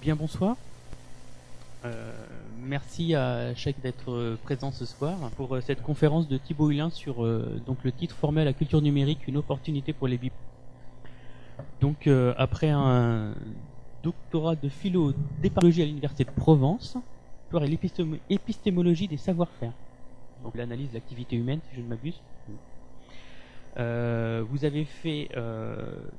Bien, bonsoir. Merci à chaque d'être présent ce soir pour cette conférence de Thibaut Hulin sur donc le titre formé à la culture numérique, une opportunité pour les bibliothèques. Donc après un doctorat de philo-dépardologie à l'université de Provence, pour l'épistémologie des savoir-faire. Donc l'analyse de l'activité humaine, si je ne m'abuse. Vous avez fait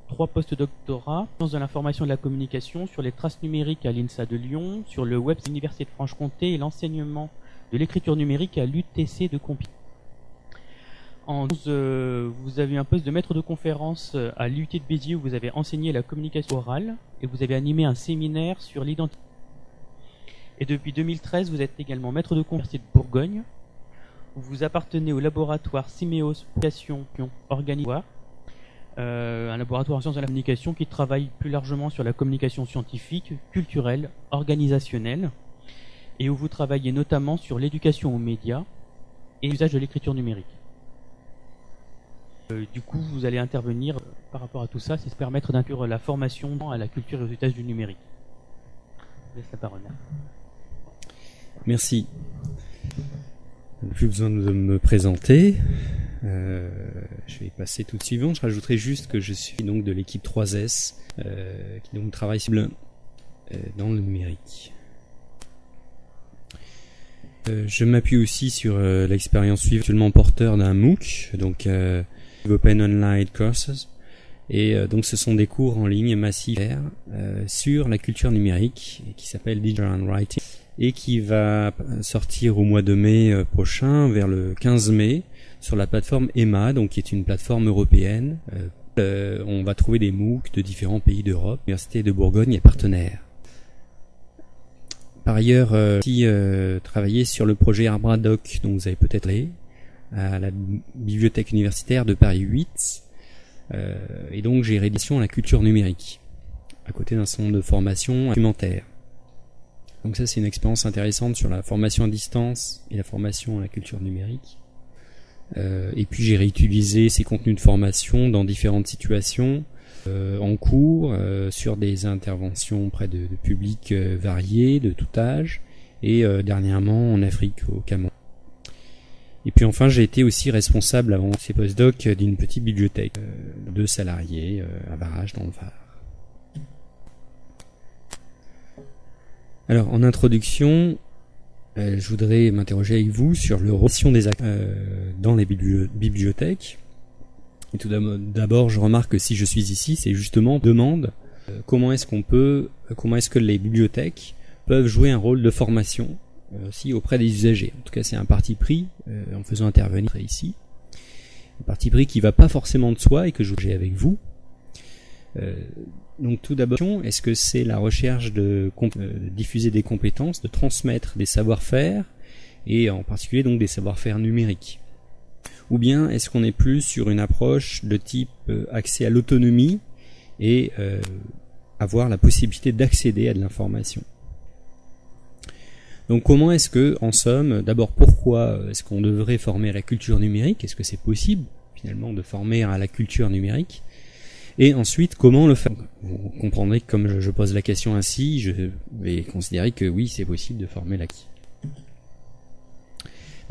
3 post-doctorats, sciences de l'information et de la communication, sur les traces numériques à l'INSA de Lyon, sur le web de l'université de Franche-Comté et l'enseignement de l'écriture numérique à l'UTC de Compiègne. Vous avez eu un poste de maître de conférence à l'UT de Béziers où vous avez enseigné la communication orale et vous avez animé un séminaire sur l'identité. Et depuis 2013, vous êtes également maître de conférence à l'Université de Bourgogne. Vous appartenez au laboratoire Siméos Communication Organisatoire, un laboratoire en sciences de la communication qui travaille plus largement sur la communication scientifique, culturelle, organisationnelle, et où vous travaillez notamment sur l'éducation aux médias et l'usage de l'écriture numérique. Du coup, vous allez intervenir par rapport à tout ça, c'est se permettre d'inclure la formation à la culture et aux usages du numérique. Je laisse la parole. Merci. Plus besoin de me présenter. Je vais passer tout de suivant. Je rajouterai juste que je suis donc de l'équipe 3S qui donc travaille dans le numérique. Je m'appuie aussi sur l'expérience suivante, actuellement porteur d'un MOOC, donc Open Online Courses, et donc ce sont des cours en ligne massifs sur la culture numérique qui s'appelle Digital Writing et qui va sortir au mois de mai prochain, vers le 15 mai, sur la plateforme EMA, donc qui est une plateforme européenne. On va trouver des MOOC de différents pays d'Europe. L'Université de Bourgogne est partenaire. Par ailleurs, aussi travaillé sur le projet Arbradoc, dont vous avez peut-être parlé, à la bibliothèque universitaire de Paris 8. Et donc j'ai réédition à la culture numérique, à côté d'un centre de formation documentaire. Donc ça, c'est une expérience intéressante sur la formation à distance et la formation à la culture numérique. Et puis j'ai réutilisé ces contenus de formation dans différentes situations, en cours, sur des interventions auprès de publics variés, de tout âge, et dernièrement en Afrique, au Cameroun. Et puis enfin, j'ai été aussi responsable avant ces postdocs d'une petite bibliothèque de salariés à Barrage dans le Var. Alors, en introduction, je voudrais m'interroger avec vous sur le rôle des acteurs dans les bibliothèques. Et tout d'abord, je remarque que si je suis ici, c'est justement demande comment est-ce que les bibliothèques peuvent jouer un rôle de formation aussi auprès des usagers. En tout cas, c'est un parti pris en faisant intervenir ici. Un parti pris qui va pas forcément de soi et que je vais avec vous. Donc tout d'abord, est-ce que c'est la recherche de diffuser des compétences, de transmettre des savoir-faire, et en particulier donc des savoir-faire numériques? Ou bien est-ce qu'on est plus sur une approche de type accès à l'autonomie et avoir la possibilité d'accéder à de l'information? Donc comment est-ce que, en somme, d'abord pourquoi est-ce qu'on devrait former à la culture numérique? Est-ce que c'est possible finalement de former à la culture numérique? Et ensuite, comment le faire? Vous comprendrez que comme je pose la question ainsi, je vais considérer que oui, c'est possible de former l'acquis.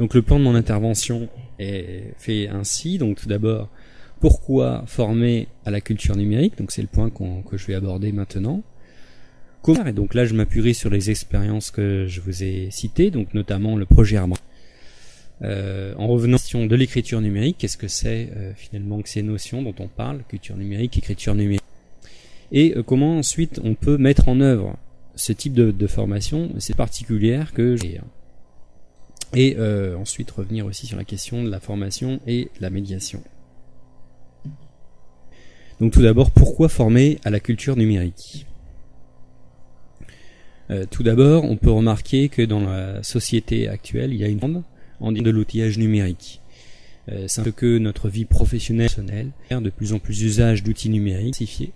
Donc le plan de mon intervention est fait ainsi. Donc tout d'abord, pourquoi former à la culture numérique? Donc c'est le point que je vais aborder maintenant. Comment? Et donc là, je m'appuierai sur les expériences que je vous ai citées, donc notamment le projet Arbre. En revenant à la question de l'écriture numérique, qu'est-ce que c'est finalement que ces notions dont on parle, culture numérique, écriture numérique, et comment ensuite on peut mettre en œuvre ce type de formation, c'est particulière que j'ai. Et ensuite revenir aussi sur la question de la formation et de la médiation. Donc tout d'abord, pourquoi former à la culture numérique? Tout d'abord, on peut remarquer que dans la société actuelle, il y a une grande en de l'outillage numérique. C'est un peu que notre vie professionnelle, de plus en plus d'usage d'outils numériques.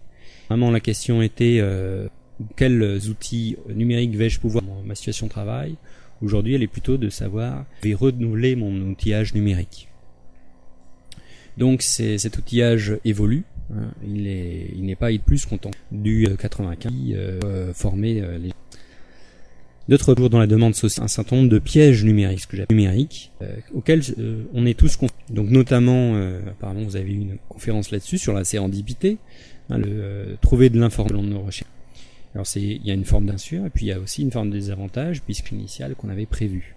Vraiment, la question était quels outils numériques vais-je pouvoir dans ma situation de travail? Aujourd'hui, elle est plutôt de savoir, je vais renouveler mon outillage numérique. Donc cet outillage évolue Il n'est pas plus content du 95 former les d'autres jours dans la demande sociale, un certain nombre de pièges numériques, ce que j'appelle numériques, auxquels on est tous confrontés. Donc notamment, apparemment vous avez eu une conférence là-dessus sur la sérendipité, trouver de l'information dans nos recherches. Alors il y a une forme d'insure et puis il y a aussi une forme de désavantage puisque l'initiale qu'on avait prévu.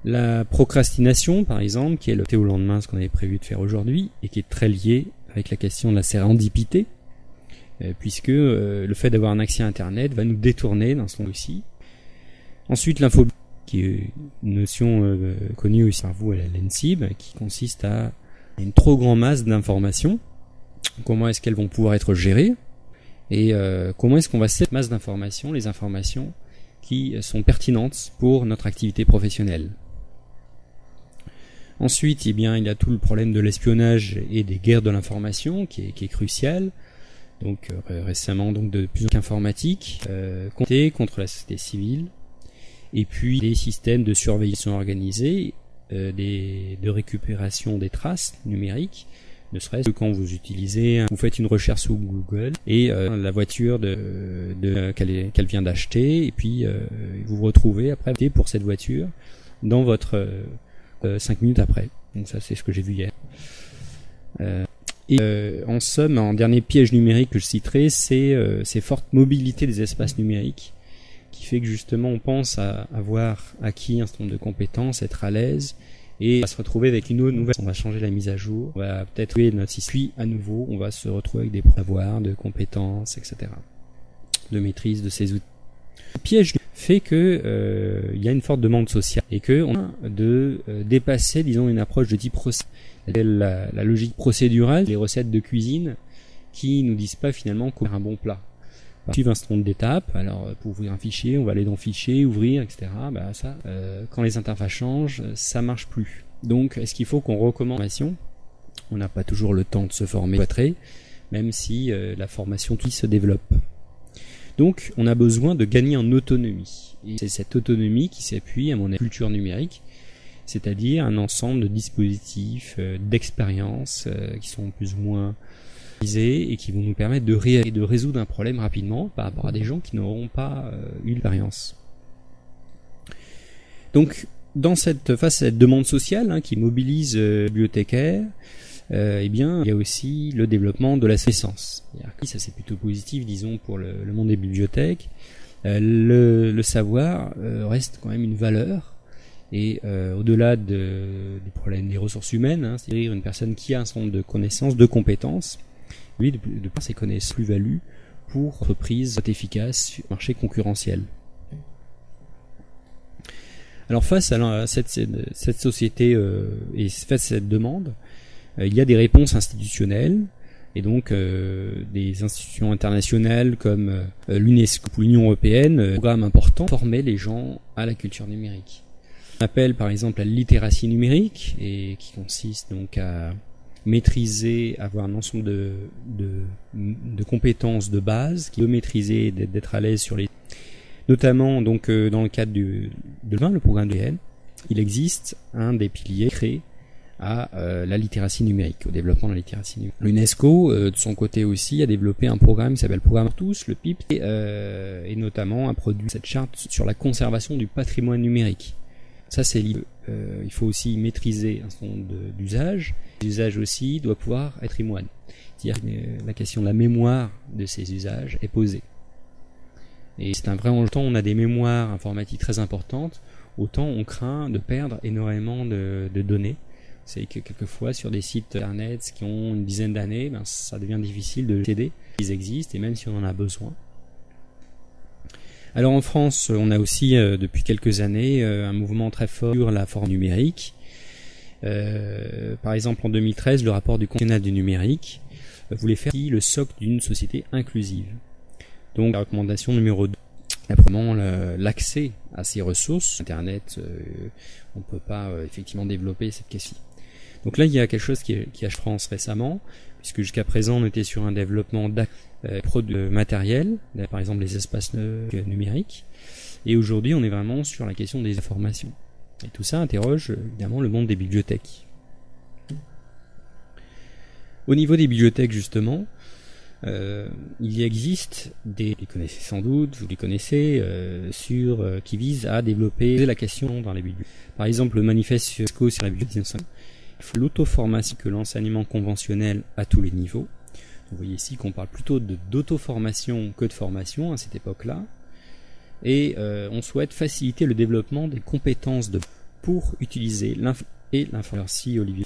La procrastination, par exemple, qui est le thé au lendemain, ce qu'on avait prévu de faire aujourd'hui, et qui est très lié avec la question de la sérendipité, puisque le fait d'avoir un accès à Internet va nous détourner dans ce monde aussi. Ensuite, l'infobiologie, qui est une notion connue aussi par vous à l'ENSIB, qui consiste à une trop grande masse d'informations. Comment est-ce qu'elles vont pouvoir être gérées et comment est-ce qu'on va cette masse d'informations, les informations qui sont pertinentes pour notre activité professionnelle. Ensuite, il y a tout le problème de l'espionnage et des guerres de l'information qui est crucial. Donc récemment de plus en plus informatique, contre la société civile, et puis des systèmes de surveillance organisés, de récupération des traces numériques, ne serait-ce que quand vous faites une recherche sur Google et la voiture qu'elle vient d'acheter, et puis vous vous retrouvez après pour cette voiture dans votre 5 minutes après. Donc ça c'est ce que j'ai vu hier. En somme, en dernier piège numérique que je citerai, c'est ces fortes mobilités des espaces numériques qui fait que justement on pense à avoir acquis un certain nombre de compétences, être à l'aise et à se retrouver avec une autre nouvelle. On va changer la mise à jour, on va peut-être trouver notre système, puis à nouveau on va se retrouver avec des savoirs, de compétences, etc. de maîtrise de ces outils. Le piège fait que il y a une forte demande sociale et que on a de dépasser, disons, une approche de type la logique procédurale, les recettes de cuisine qui nous disent pas finalement comment faire un bon plat. Suivre un certain nombre d'étapes. Alors pour ouvrir un fichier, on va aller dans fichier, ouvrir, etc. Quand les interfaces changent, ça marche plus. Donc est-ce qu'il faut qu'on recommande la formation ? On n'a pas toujours le temps de se former, même si la formation se développe. Donc, on a besoin de gagner en autonomie. Et c'est cette autonomie qui s'appuie à mon avis culture numérique, c'est-à-dire un ensemble de dispositifs, d'expériences qui sont plus ou moins visés et qui vont nous permettre de résoudre un problème rapidement par rapport à des gens qui n'auront pas eu l'expérience. Donc, face à cette demande sociale qui mobilise bibliothécaires, il y a aussi le développement de la connaissance. Ça c'est plutôt positif, disons, pour le monde des bibliothèques. Le savoir reste quand même une valeur et au-delà du problème des ressources humaines, c'est-à-dire une personne qui a un certain nombre de connaissances, de compétences, lui de par ses connaissances plus-value pour entreprise efficace sur le marché concurrentiel. Alors face à cette société et face à cette demande, il y a des réponses institutionnelles et donc des institutions internationales comme l'UNESCO ou l'Union européenne, programme important pour former les gens à la culture numérique. On appelle par exemple la littératie numérique et qui consiste donc à maîtriser, avoir un ensemble de compétences de base, qui veut maîtriser, d'être à l'aise sur les, notamment donc dans le cadre le programme de l'UN, il existe un des piliers créés à la littératie numérique, au développement de la littératie numérique. L'UNESCO, de son côté aussi, a développé un programme qui s'appelle Programme pour tous, le PIP, et notamment a produit cette charte sur la conservation du patrimoine numérique. Ça, c'est l'idée. Il faut aussi maîtriser un certain nombre d'usages. L'usage aussi doit pouvoir être patrimoine. C'est-à-dire que la question de la mémoire de ces usages est posée. Et c'est un vrai enjeu. Autant on a des mémoires informatiques très importantes, autant on craint de perdre énormément de données. C'est que quelquefois sur des sites internet qui ont une dizaine d'années, ça devient difficile de les aider. Ils existent et même si on en a besoin. Alors en France, on a aussi depuis quelques années un mouvement très fort sur la forme numérique. Par exemple en 2013, le rapport du Conseil national du numérique voulait faire le socle d'une société inclusive. Donc la recommandation numéro 2, vraiment l'accès à ces ressources. Internet, on ne peut pas effectivement développer cette question. Donc là, il y a quelque chose qui a France récemment, puisque jusqu'à présent, on était sur un développement de matériel, par exemple les espaces numériques, et aujourd'hui, on est vraiment sur la question des informations. Et tout ça interroge évidemment le monde des bibliothèques. Au niveau des bibliothèques, justement, il existe des, vous les connaissez sans doute, vous les connaissez, qui visent à développer la question dans les bibliothèques. Par exemple, le manifeste UNESCO sur la bibliothèque, l'auto-formation que l'enseignement conventionnel à tous les niveaux. Vous voyez ici qu'on parle plutôt d'auto-formation que de formation à cette époque-là. Et on souhaite faciliter le développement des compétences pour utiliser l'informatique. Si Olivier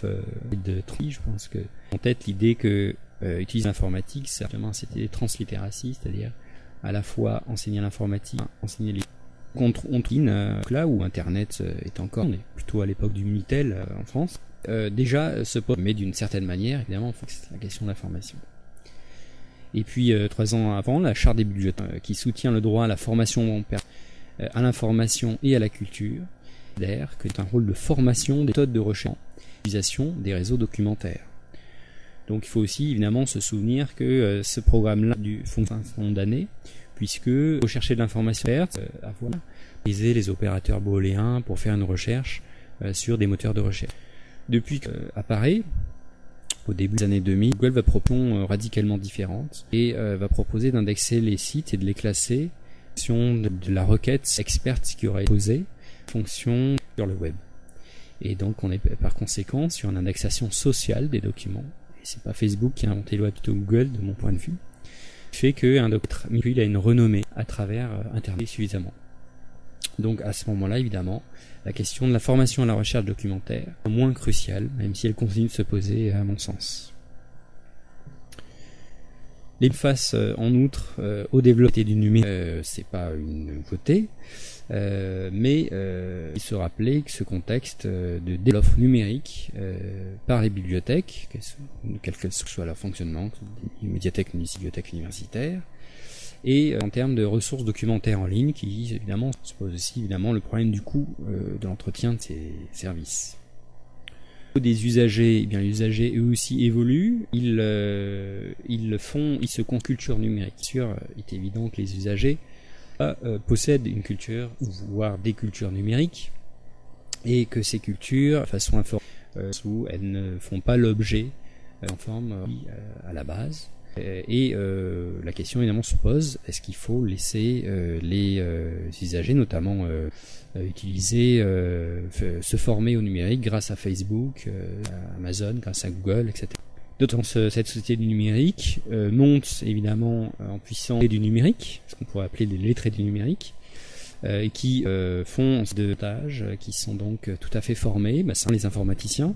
de Tri, je pense que en tête l'idée que utiliser l'informatique, c'était translittératie, c'est-à-dire à la fois enseigner l'informatique, enseigner les là où Internet est encore, on est plutôt à l'époque du Minitel en France, déjà se pose, mais d'une certaine manière, évidemment, c'est la question de la formation. Et puis 3 ans avant, la charte des bibliothèques qui soutient le droit à la formation, à l'information et à la culture, que c'est un rôle de formation des méthodes de recherche, d'utilisation des réseaux documentaires. Donc il faut aussi évidemment se souvenir que ce programme-là fonctionne un nombre d'années, puisque rechercher de l'information, avoir utiliser les opérateurs booléens pour faire une recherche sur des moteurs de recherche. Depuis qu'apparaît, au début des années 2000, Google va proposer radicalement différentes et va proposer d'indexer les sites et de les classer en fonction de la requête experte qui aurait été posée en fonction sur le web. Et donc on est par conséquent sur une indexation sociale des documents. Et c'est pas Facebook qui a inventé le web, plutôt Google de mon point de vue. Fait qu'un document il a une renommée à travers Internet suffisamment. Donc à ce moment-là, évidemment, la question de la formation à la recherche documentaire est moins cruciale, même si elle continue de se poser à mon sens. Les faces en outre au développement du numérique, c'est pas une nouveauté, mais il se rappelait que ce contexte de développement numérique par les bibliothèques, quel que soit leur fonctionnement, les médiathèques, les bibliothèques universitaires, et en termes de ressources documentaires en ligne, qui évidemment se pose aussi évidemment le problème du coût de l'entretien de ces services. Des usagers, eh bien les usagers eux aussi évoluent, ils se culture numérique. Sûr, il est évident que les usagers possèdent une culture, voire des cultures numériques, et que ces cultures, de façon informelle, où elles ne font pas l'objet en forme à la base. Et la question évidemment se pose, est-ce qu'il faut laisser les usagers notamment utiliser, se former au numérique grâce à Facebook, à Amazon, grâce à Google, etc. D'autant cette société du numérique monte évidemment en puissance du numérique, ce qu'on pourrait appeler les lettrés du numérique, et qui font de tâches, qui sont donc tout à fait formés, ce sont les informaticiens,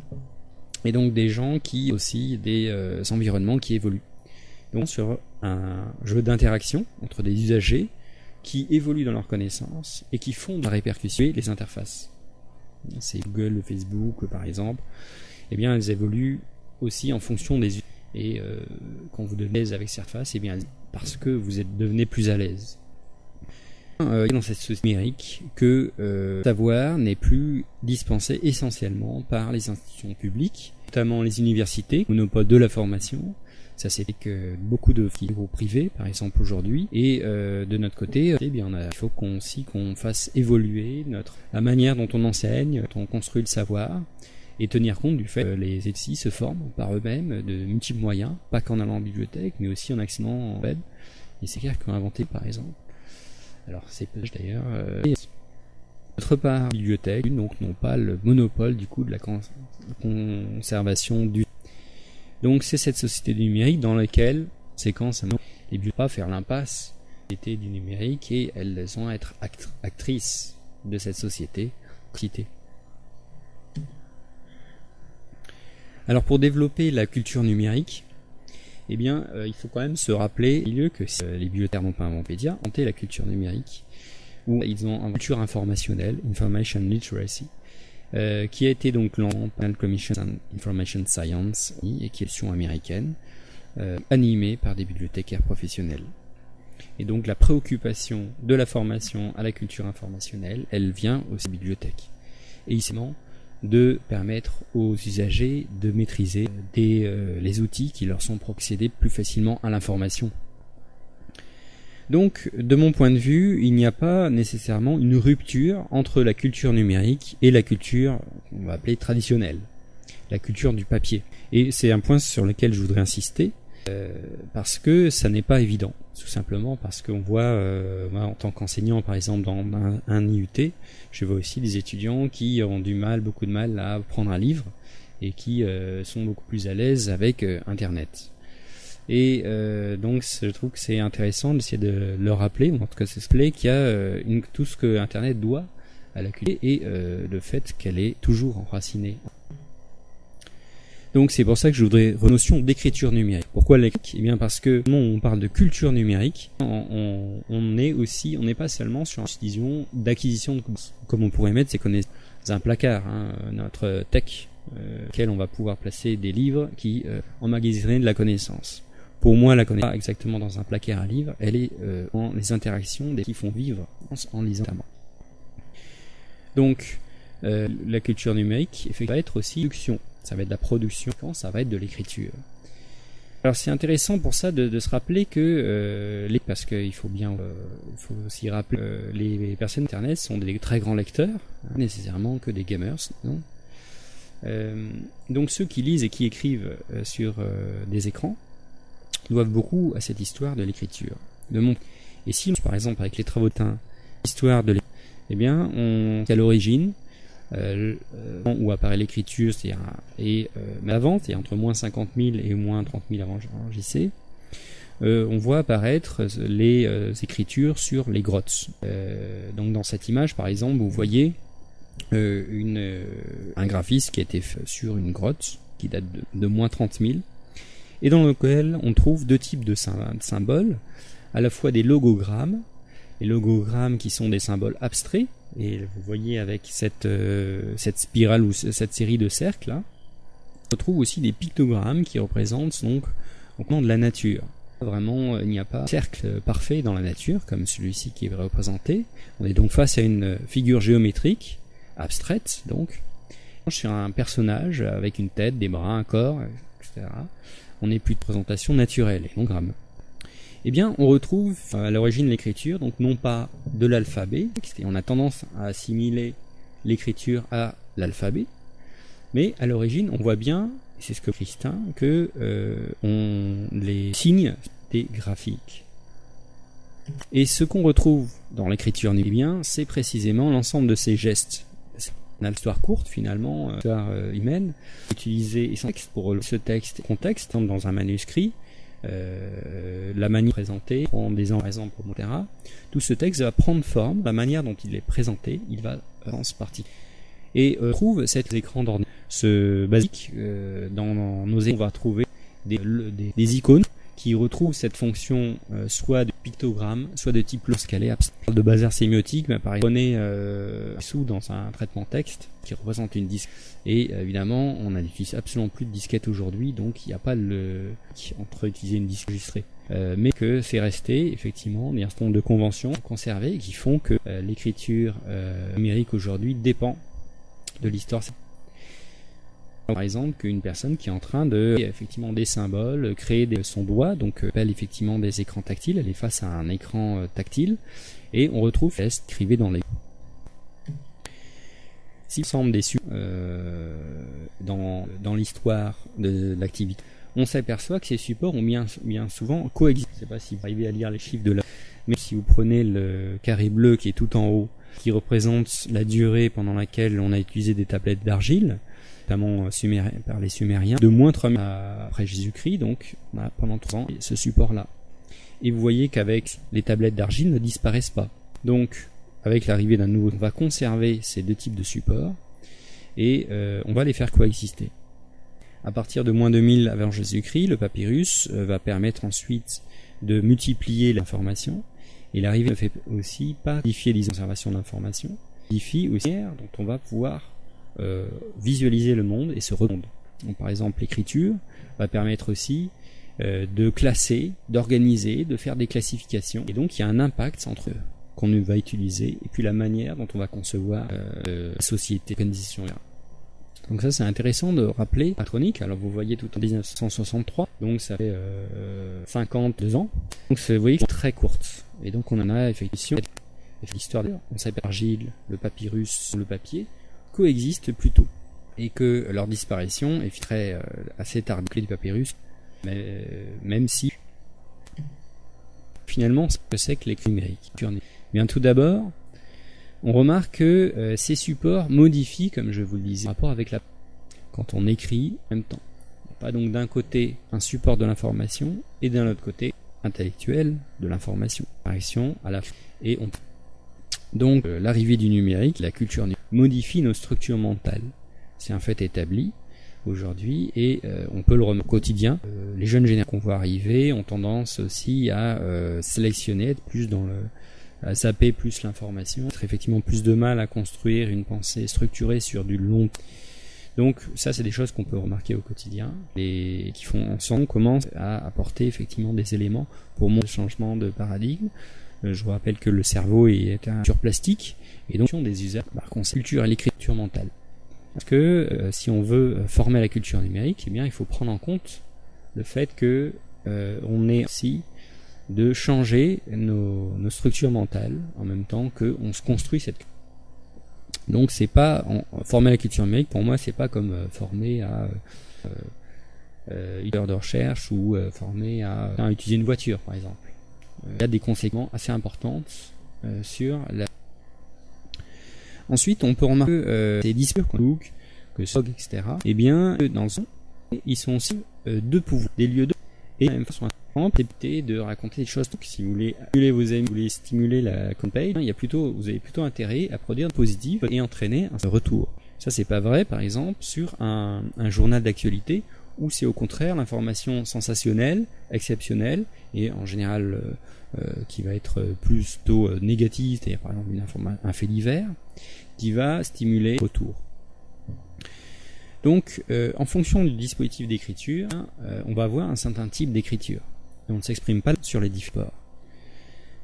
et donc des gens qui aussi des environnements qui évoluent. Donc sur un jeu d'interaction entre des usagers qui évoluent dans leurs connaissances et qui font de la répercussion les interfaces. C'est Google, Facebook par exemple. Eh bien, elles évoluent aussi en fonction des usagers. Et quand vous devenez à l'aise avec ces interfaces, eh bien, parce que vous devenez plus à l'aise. Dans cette société numérique que le savoir n'est plus dispensé essentiellement par les institutions publiques, notamment les universités, monopole de la formation. Ça c'est que beaucoup de groupes privés, par exemple aujourd'hui, et de notre côté, eh bien, il faut qu'on fasse évoluer la manière dont on enseigne, dont on construit le savoir, et tenir compte du fait que les étudiants se forment par eux-mêmes de multiples moyens, pas qu'en allant en bibliothèque, mais aussi en accédant au web. Et c'est clair qu'on a inventé, par exemple. Alors c'est d'ailleurs. D'autre part, les bibliothèques donc n'ont pas le monopole du coup de la conservation du. Donc c'est cette société du numérique dans laquelle, les bibliothèques ne pas faire l'impasse du numérique et elles vont être actrices de cette société. Alors pour développer la culture numérique, eh bien il faut quand même se rappeler que les bibliothécaires n'ont pas inventé la culture numérique, où ils ont une culture informationnelle, Information Literacy, qui a été donc lancée par la Commission on Information Science et qui est une institution américaine animée par des bibliothécaires professionnels. Et donc la préoccupation de la formation à la culture informationnelle, elle vient aussi des bibliothèques. Et ici, de permettre aux usagers de maîtriser les outils qui leur sont procédés plus facilement à l'information. Donc, de mon point de vue, il n'y a pas nécessairement une rupture entre la culture numérique et la culture, on va appeler traditionnelle. la culture du papier. Et c'est un point sur lequel je voudrais insister, parce que ça n'est pas évident, tout simplement parce qu'on voit, moi, en tant qu'enseignant par exemple dans un IUT, je vois aussi des étudiants qui ont beaucoup de mal à prendre un livre et qui sont beaucoup plus à l'aise avec Internet. Et donc je trouve que c'est intéressant d'essayer de leur rappeler, ou en tout cas s'expliquer qu'il y a tout ce que Internet doit à la culture et le fait qu'elle est toujours enracinée. Donc c'est pour ça que je voudrais la notion d'écriture numérique. Pourquoi l'écriture ? Eh bien parce que quand on parle de culture numérique, on n'est pas seulement sur une vision d'acquisition de connaissances, comme on pourrait mettre ces connaissances dans un placard, notre tech, auquel on va pouvoir placer des livres qui emmagasinaient de la connaissance. Pour moi, la connaissance n'est pas exactement dans un placard à livres, elle est dans les interactions qui font vivre en lisant. Donc la culture numérique va être aussi production. Ça va être de la production, ça va être de l'écriture. Alors c'est intéressant pour ça de se rappeler que parce qu'il faut aussi rappeler les personnes Internet sont des très grands lecteurs, nécessairement que des gamers, non. Donc ceux qui lisent et qui écrivent sur des écrans doivent beaucoup à cette histoire de l'écriture. Et si par exemple avec les travaux de l'histoire de l'écriture, eh bien à l'origine où apparaît l'écriture, mais avant, c'est entre moins 50 000 et moins 30 000 avant JC, on voit apparaître les écritures sur les grottes. Donc dans cette image, par exemple, vous voyez un graphisme qui a été fait sur une grotte qui date de moins 30 000 et dans lequel on trouve deux types de symboles, à la fois des logogrammes, les logogrammes qui sont des symboles abstraits, et vous voyez avec cette spirale ou cette série de cercles là, on retrouve aussi des pictogrammes qui représentent donc au plan de la nature. Vraiment, il n'y a pas de cercle parfait dans la nature comme celui-ci qui est représenté. On est donc face à une figure géométrique abstraite, donc sur un personnage avec une tête, des bras, un corps, etc. On n'est plus de présentation naturelle et non gramme. Eh bien, on retrouve à l'origine l'écriture, donc non pas de l'alphabet, et on a tendance à assimiler l'écriture à l'alphabet, mais à l'origine, on voit bien, et c'est ce que Christin, que les signes des graphiques. Et ce qu'on retrouve dans l'écriture numérique, c'est précisément l'ensemble de ces gestes. On a l'histoire courte finalement, l'histoire humaine, utiliser et son texte pour ce texte contexte dans un manuscrit. La manière présentée, prendre des par exemple, etc. Tout ce texte va prendre forme, la manière dont il est présenté, il va dans ce parti. Et trouve cet écran d'ordinateur, ce basique dans nos écrans, on va trouver des icônes qui retrouvent cette fonction soit de pictogramme, soit de type lorsqu'elle est abstraite. De bazar sémiotique, mais par exemple, on est sous dans un traitement texte qui représente une disquette. Et évidemment, on n'utilise absolument plus de disquette aujourd'hui, donc il n'y a pas entre utiliser une disquette enregistrée. Mais que c'est resté, effectivement, il y a un certain nombre de conventions conservées qui font que l'écriture numérique aujourd'hui dépend de l'histoire. Par exemple, qu'une personne qui est en train de effectivement des symboles, créer son doigt, donc appelle effectivement des écrans tactiles, elle est face à un écran tactile, et on retrouve les gestes écrivés dans les. S'il semble déçu dans l'histoire de l'activité, on s'aperçoit que ces supports ont bien souvent coexisté. Je ne sais pas si vous arrivez à lire les chiffres de là, mais si vous prenez le carré bleu qui est tout en haut, qui représente la durée pendant laquelle on a utilisé des tablettes d'argile, notamment par les Sumériens, de moins 3000 après Jésus-Christ, donc on a pendant 3 ans ce support-là. Et vous voyez qu'avec les tablettes d'argile ne disparaissent pas. Donc, avec l'arrivée d'un nouveau, on va conserver ces deux types de supports et on va les faire coexister. À partir de moins 2000 avant Jésus-Christ, le papyrus va permettre ensuite de multiplier l'information, et l'arrivée ne fait aussi pas modifier les conservations d'informations, modifie aussi la manière dont on va pouvoir visualiser le monde et se répondre. Donc, par exemple, l'écriture va permettre aussi de classer, d'organiser, de faire des classifications, et donc il y a un impact entre eux qu'on va utiliser et puis la manière dont on va concevoir la société, l'organisation. Donc ça c'est intéressant de rappeler patronique. Alors vous voyez tout en 1963, donc ça fait 52 ans. Donc vous voyez que c'est très courte. Et donc on en a effectivement l'histoire on s'appelle l'argile, le papyrus, le papier coexistent plutôt. et que leur disparition est très assez tardive du papyrus, même si finalement ce que c'est que l'écriture numérique. Bien tout d'abord, on remarque que ces supports modifient, comme je vous le disais, en rapport avec quand on écrit en même temps. Pas donc d'un côté un support de l'information et d'un autre côté intellectuel de l'information. Et donc l'arrivée du numérique, la culture numérique, modifie nos structures mentales. C'est un fait établi aujourd'hui et on peut le remarquer au quotidien. Les jeunes générations qu'on voit arriver ont tendance aussi à sélectionner, être plus à zapper plus l'information, être effectivement plus de mal à construire une pensée structurée sur du long. Donc ça, c'est des choses qu'on peut remarquer au quotidien et qui font ensemble on commence à apporter effectivement des éléments pour mon changement de paradigme. Je vous rappelle que le cerveau est un culture plastique et donc des usages par conséquent culture et l'écriture mentale. Parce que si on veut former la culture numérique, eh bien il faut prendre en compte le fait que on est aussi de changer nos structures mentales en même temps que on se construit cette. Donc c'est pas former la culture numérique pour moi, c'est pas comme former à une heure de recherche ou former à utiliser une voiture par exemple. Il y a des conséquences assez importantes sur la. Ensuite, on peut remarquer ces discours que SOG, etc. Eh bien, dans le son, ils sont aussi de pouvoir, des lieux de et de la même façon de raconter des choses. Donc, si vous voulez stimuler vos amis, vous voulez stimuler la campagne, vous avez plutôt intérêt à produire positif et entraîner un retour. Ça, c'est pas vrai, par exemple, sur un journal d'actualité où c'est au contraire l'information sensationnelle, exceptionnelle et en général qui va être plutôt négative, c'est-à-dire par exemple un fait divers, qui va stimuler le retour. Donc, en fonction du dispositif d'écriture, on va avoir un certain type d'écriture. Et on ne s'exprime pas sur les différents.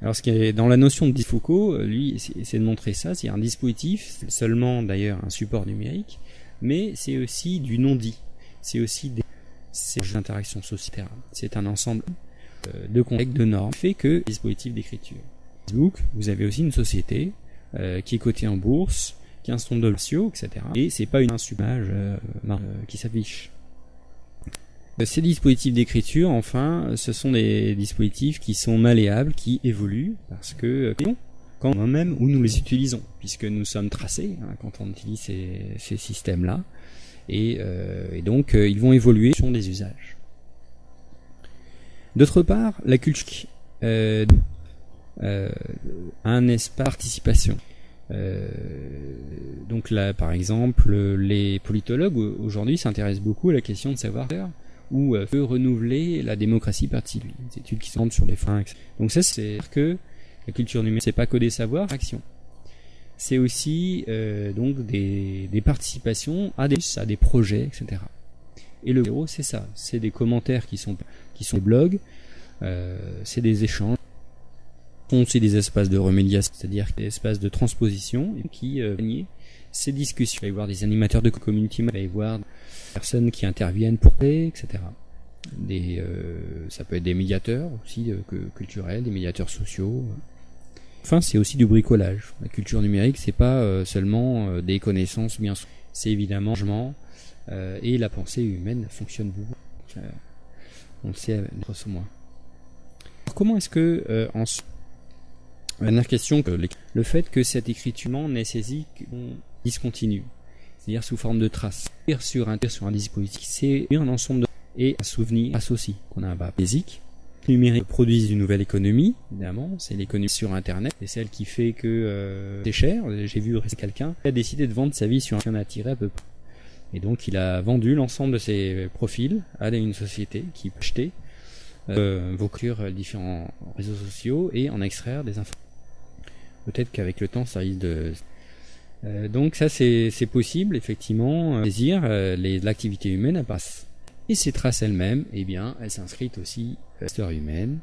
Alors, ce qui est dans la notion de Foucault, lui, c'est de montrer ça. C'est un dispositif, c'est seulement d'ailleurs un support numérique, mais c'est aussi du non-dit. C'est aussi des interactions sociales. C'est un ensemble de contextes, de normes, qui fait que dispositif d'écriture. Facebook, vous avez aussi une société qui est cotée en bourse, qui a un certain nombre de ratios, etc. Et c'est pas une image qui s'affiche. Ces dispositifs d'écriture, enfin, ce sont des dispositifs qui sont malléables, qui évoluent, parce que quand même où nous les utilisons, puisque nous sommes tracés quand on utilise ces systèmes-là, et donc ils vont évoluer selon des usages. D'autre part, la culture a un espace participation. Donc là, par exemple, les politologues aujourd'hui s'intéressent beaucoup à la question de savoir où peut renouveler la démocratie participative. Des études qui sont sur les fins. Donc ça, c'est que la culture numérique, c'est pas que des savoirs, actions. C'est aussi donc des participations à des projets, etc. Et le héros, c'est ça. C'est des commentaires qui sont des blogs, c'est des échanges. Sont aussi des espaces de remédiation, c'est-à-dire des espaces de transposition qui ces discussions. Il va y avoir des animateurs de community, il va y avoir des personnes qui interviennent pour paix, etc. Ça peut être des médiateurs aussi culturels, des médiateurs sociaux. Enfin, c'est aussi du bricolage. La culture numérique, c'est pas seulement des connaissances bien, c'est évidemment et la pensée humaine fonctionne beaucoup. On le sait grosso modo. Comment est-ce que dernière question, le fait que cette écriture nécessite qu'on discontinue, c'est-à-dire sous forme de traces, sur un dispositif, c'est un ensemble et un souvenir associé qu'on a un bas basique. Numérique produisent une nouvelle économie, évidemment, c'est l'économie sur Internet, c'est celle qui fait que c'est cher. J'ai vu quelqu'un qui a décidé de vendre sa vie sur un attiré à peu près. Et donc il a vendu l'ensemble de ses profils à une société qui peut acheter vos différents réseaux sociaux et en extraire des infos. Peut-être qu'avec le temps, ça risque de. Donc ça, c'est possible, effectivement, saisir l'activité humaine à passe. Et ces traces elles-mêmes, eh bien, elles s'inscrivent aussi dans l'histoire humaine.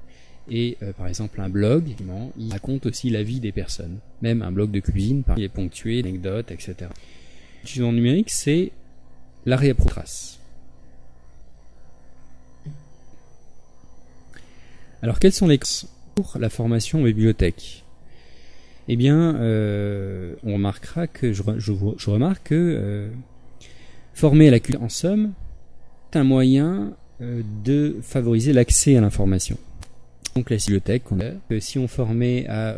Et par exemple, un blog, il raconte aussi la vie des personnes. Même un blog de cuisine, il est ponctué d'anecdotes, etc. L'utilisation numérique, c'est la réappropriation. Alors, quelles sont les causes pour la formation en bibliothèque ? Eh bien, on remarquera que je remarque que Former à la culture, en somme, c'est un moyen de favoriser l'accès à l'information. Donc la bibliothèque, que si on formait à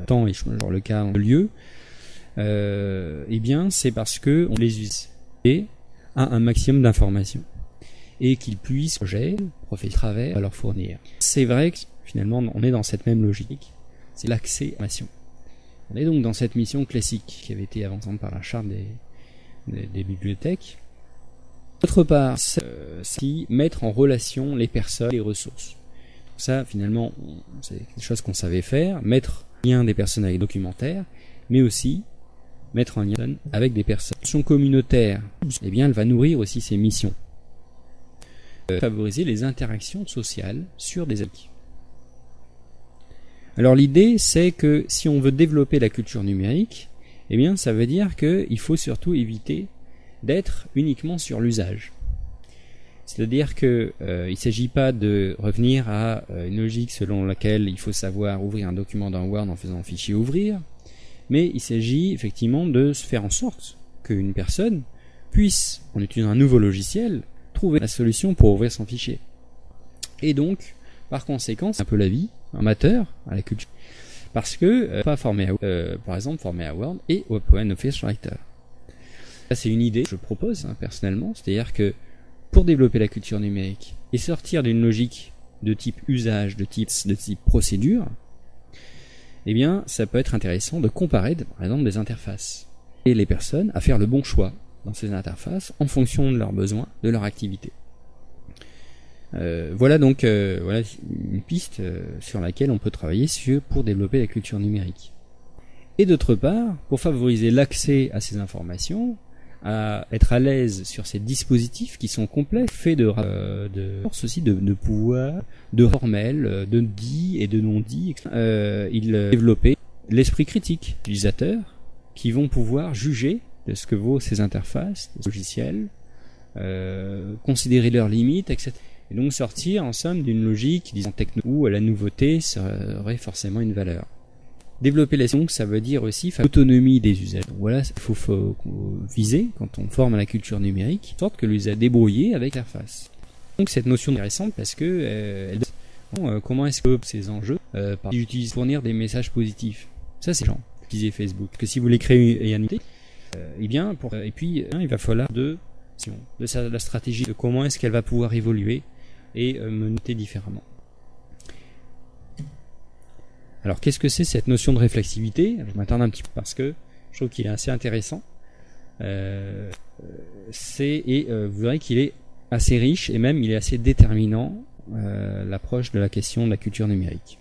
temps et genre le cas, le lieu, eh bien c'est parce que on les utilise à un maximum d'informations et qu'ils puissent travers à leur fournir. C'est vrai que finalement on est dans cette même logique, c'est l'accès à l'information. On est donc dans cette mission classique qui avait été avancée par la charte des bibliothèques. D'autre part, c'est mettre en relation les personnes et les ressources. Ça, finalement, c'est quelque chose qu'on savait faire, mettre en lien des personnes avec des documentaires, mais aussi mettre en lien avec des personnes. L'action communautaire, eh bien, elle va nourrir aussi ces missions. Favoriser les interactions sociales sur des acquis. Alors l'idée, c'est que si on veut développer la culture numérique, eh bien, ça veut dire qu'il faut surtout éviter d'être uniquement sur l'usage. C'est-à-dire que il ne s'agit pas de revenir à une logique selon laquelle il faut savoir ouvrir un document dans Word en faisant un fichier ouvrir, mais il s'agit effectivement de se faire en sorte qu'une personne puisse, en utilisant un nouveau logiciel, trouver la solution pour ouvrir son fichier. Et donc, par conséquent, c'est un peu la vie amateur à la culture, parce que pas formé par exemple formé à Word et OpenOffice Writer. Ça, c'est une idée que je propose personnellement, c'est-à-dire que pour développer la culture numérique et sortir d'une logique de type usage, de type procédure, eh bien, ça peut être intéressant de comparer, par exemple, des interfaces et les personnes à faire le bon choix dans ces interfaces en fonction de leurs besoins, de leur activité. Voilà donc voilà une piste sur laquelle on peut travailler pour développer la culture numérique. Et d'autre part, pour favoriser l'accès à ces informations, à être à l'aise sur ces dispositifs qui sont complexes, faits de force aussi de pouvoir, de formels, de dits et de non-dits. Il développer l'esprit critique d'utilisateurs qui vont pouvoir juger de ce que vaut ces interfaces, ces logiciels, considérer leurs limites, etc. Et donc sortir en somme d'une logique, disons techno, où la nouveauté serait forcément une valeur. Développer la ça veut dire aussi l'autonomie des usages. Donc voilà, il faut viser quand on forme à la culture numérique, de sorte que l'usager débrouillé avec l'interface. Donc cette notion est intéressante parce que comment est-ce que ces enjeux utilisent fournir des messages positifs. Ça c'est genre utiliser Facebook. Que si vous voulez créer une unité, eh bien et puis il va falloir de la stratégie de comment est-ce qu'elle va pouvoir évoluer et me noter différemment. Alors qu'est-ce que c'est cette notion de réflexivité ? Je m'attarde un petit peu parce que je trouve qu'il est assez intéressant. Vous verrez qu'il est assez riche et même il est assez déterminant l'approche de la question de la culture numérique.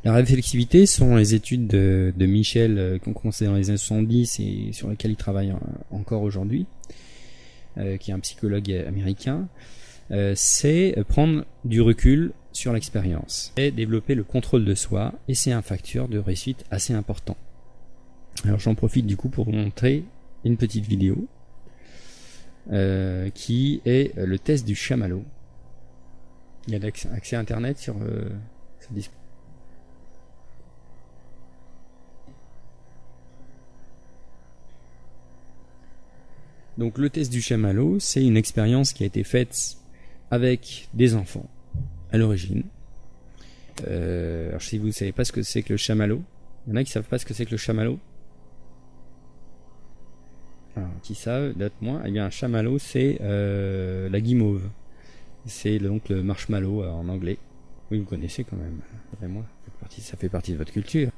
La réflexivité sont les études de Michel qui ont commencé dans les années 70 et sur lesquelles il travaille encore aujourd'hui, qui est un psychologue américain. C'est prendre du recul sur l'expérience et développer le contrôle de soi, et c'est un facteur de réussite assez important. Alors j'en profite du coup pour vous montrer une petite vidéo qui est le test du chamallow. Il y a accès à internet sur ce disque. Donc le test du chamallow, c'est une expérience qui a été faite avec des enfants à l'origine. Alors si vous ne savez pas ce que c'est que le chamallow, il y en a qui ne savent pas ce que c'est que le chamallow. Alors, qui savent, d'autres moins. Eh bien un chamallow, c'est la guimauve. C'est donc le marshmallow en anglais. Oui, vous connaissez quand même. Et moi, ça fait partie de votre culture.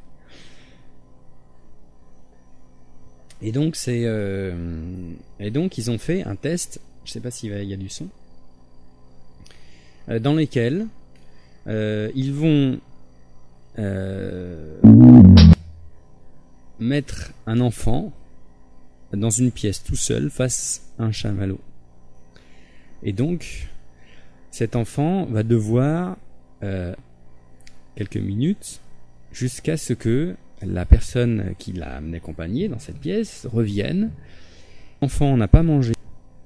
Et donc ils ont fait un test. Je ne sais pas s'il y a du son. Dans lesquels ils vont mettre un enfant dans une pièce tout seul face à un chamallow. Et donc, cet enfant va devoir quelques minutes jusqu'à ce que la personne qui l'a accompagné dans cette pièce revienne. L'enfant n'a pas mangé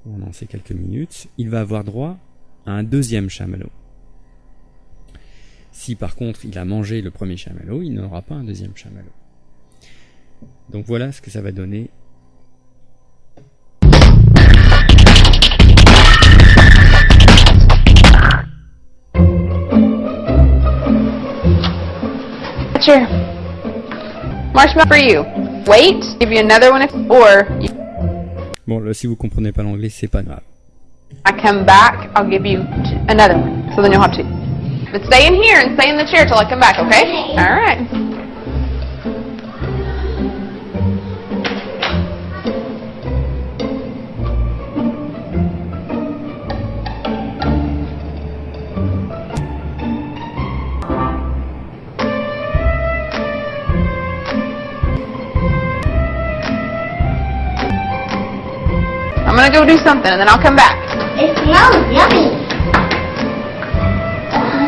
pendant ces quelques minutes, il va avoir droit à un deuxième chamallow. Si par contre il a mangé le premier chamallow, il n'aura pas un deuxième chamallow. Donc voilà ce que ça va donner. Sure. Marshmallow for you. Wait, give you another one or Bon, là, si vous comprenez pas l'anglais, c'est pas grave. I come back, I'll give you another one. So then you'll have two. But stay in here and stay in the chair till I come back, okay? All right. I'm gonna go do something and then I'll come back. It smells yummy.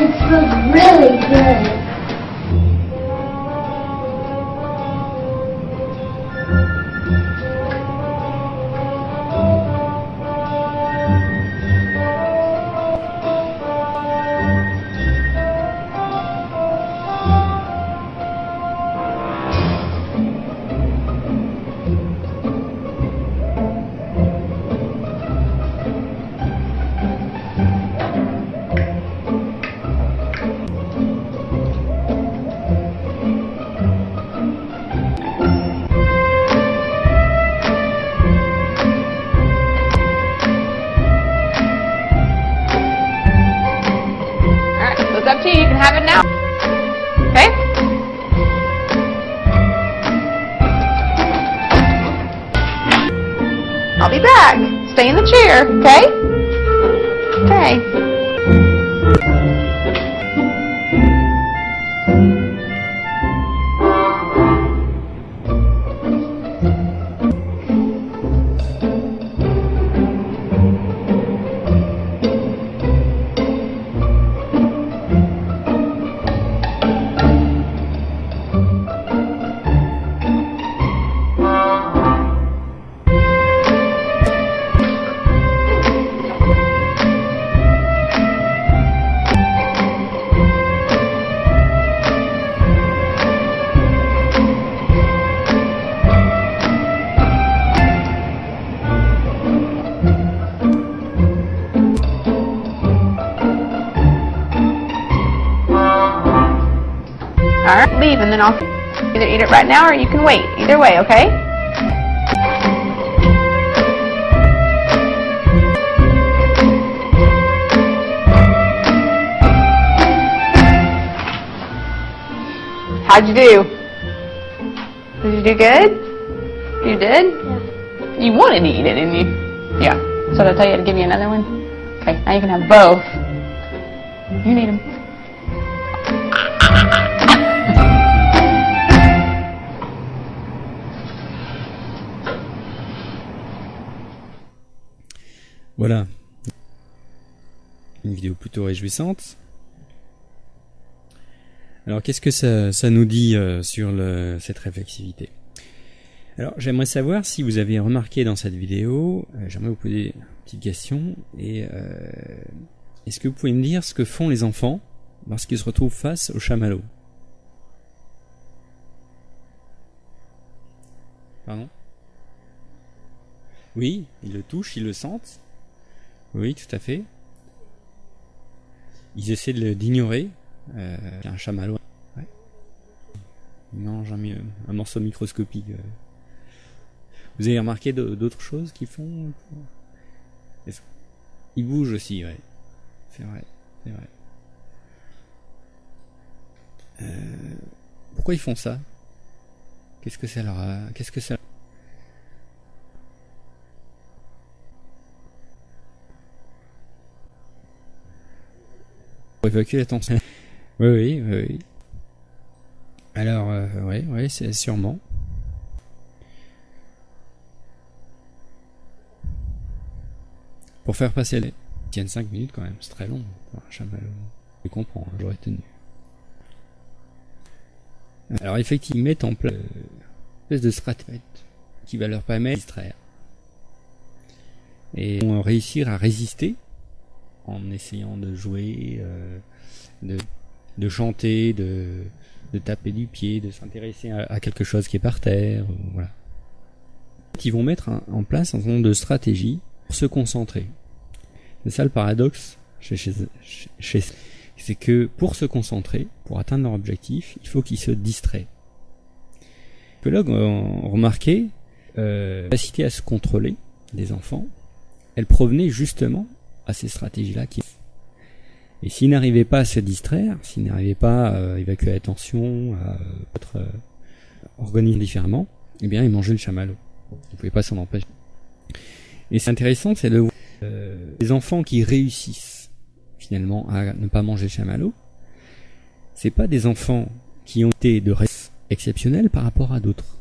It smells really good. It's up to you. You can have it now. Okay? I'll be back. Stay in the chair, okay? Okay. Alright, leave and then I'll either eat it right now or you can wait. Either way, okay? How'd you do? Did you do good? You did? Yeah. You wanted to eat it, didn't you? Yeah. So did I tell you to give you another one? Okay, now you can have both. You need them. Voilà. Une vidéo plutôt réjouissante. Alors, qu'est-ce que ça nous dit sur cette réflexivité? Alors, j'aimerais savoir si vous avez remarqué dans cette vidéo, j'aimerais vous poser une petite question, et est-ce que vous pouvez me dire ce que font les enfants lorsqu'ils se retrouvent face au chamallow? Pardon? Oui, ils le touchent, ils le sentent. Oui, tout à fait. Ils essaient d'ignorer un chamallow. Ouais. Ils mangent un morceau microscopique. Vous avez remarqué d'autres choses qu'ils font? Ils bougent aussi, ouais. C'est vrai, c'est vrai. Pourquoi ils font ça? Qu'est-ce que ça leur a... Qu'est-ce que ça... Pour évacuer la tension. Oui, oui, oui, oui. Alors, oui, c'est sûrement. Pour faire passer les... Ils tiennent 5 minutes quand même, c'est très long. Pour un chamallow. Je comprends, j'aurais tenu. Alors effectivement, ils mettent en place une espèce de stratégie qui va leur permettre de distraire. Et vont réussir à résister en essayant de jouer, de chanter, de taper du pied, de s'intéresser à quelque chose qui est par terre. Voilà. Ils vont mettre en place un certain nombre de stratégies pour se concentrer. C'est ça le paradoxe chez c'est que pour se concentrer, pour atteindre leur objectif, il faut qu'ils se distraient. Les psychologues ont remarqué la capacité à se contrôler des enfants, elle provenait justement à ces stratégies-là. Et s'ils n'arrivaient pas à se distraire, s'ils n'arrivaient pas à évacuer l'attention, à être organisés différemment, eh bien ils mangeaient le chamallow. Ils ne pouvaient pas s'en empêcher. Et c'est intéressant, c'est de voir les enfants qui réussissent finalement à ne pas manger le chamallow, c'est pas des enfants qui ont été de réussite exceptionnels par rapport à d'autres.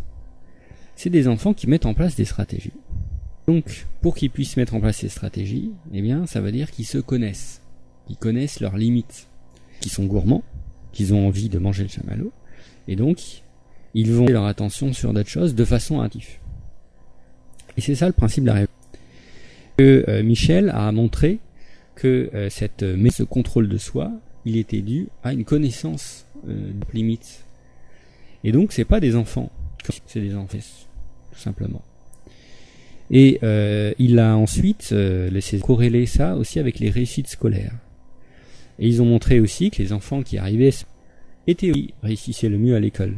C'est des enfants qui mettent en place des stratégies. Donc, pour qu'ils puissent mettre en place ces stratégies, eh bien, ça veut dire qu'ils se connaissent. Qu'ils connaissent leurs limites. Qu'ils sont gourmands, qu'ils ont envie de manger le chamallow, et donc, ils vont mettre leur attention sur d'autres choses de façon active. Et c'est ça le principe de la réussite. Michel a montré que ce contrôle de soi, il était dû à une connaissance des limites. Et donc, c'est pas des enfants, c'est des enfants, tout simplement. Et il a ensuite laissé corréler ça aussi avec les réussites scolaires. Et ils ont montré aussi que les enfants qui arrivaient réussissaient le mieux à l'école.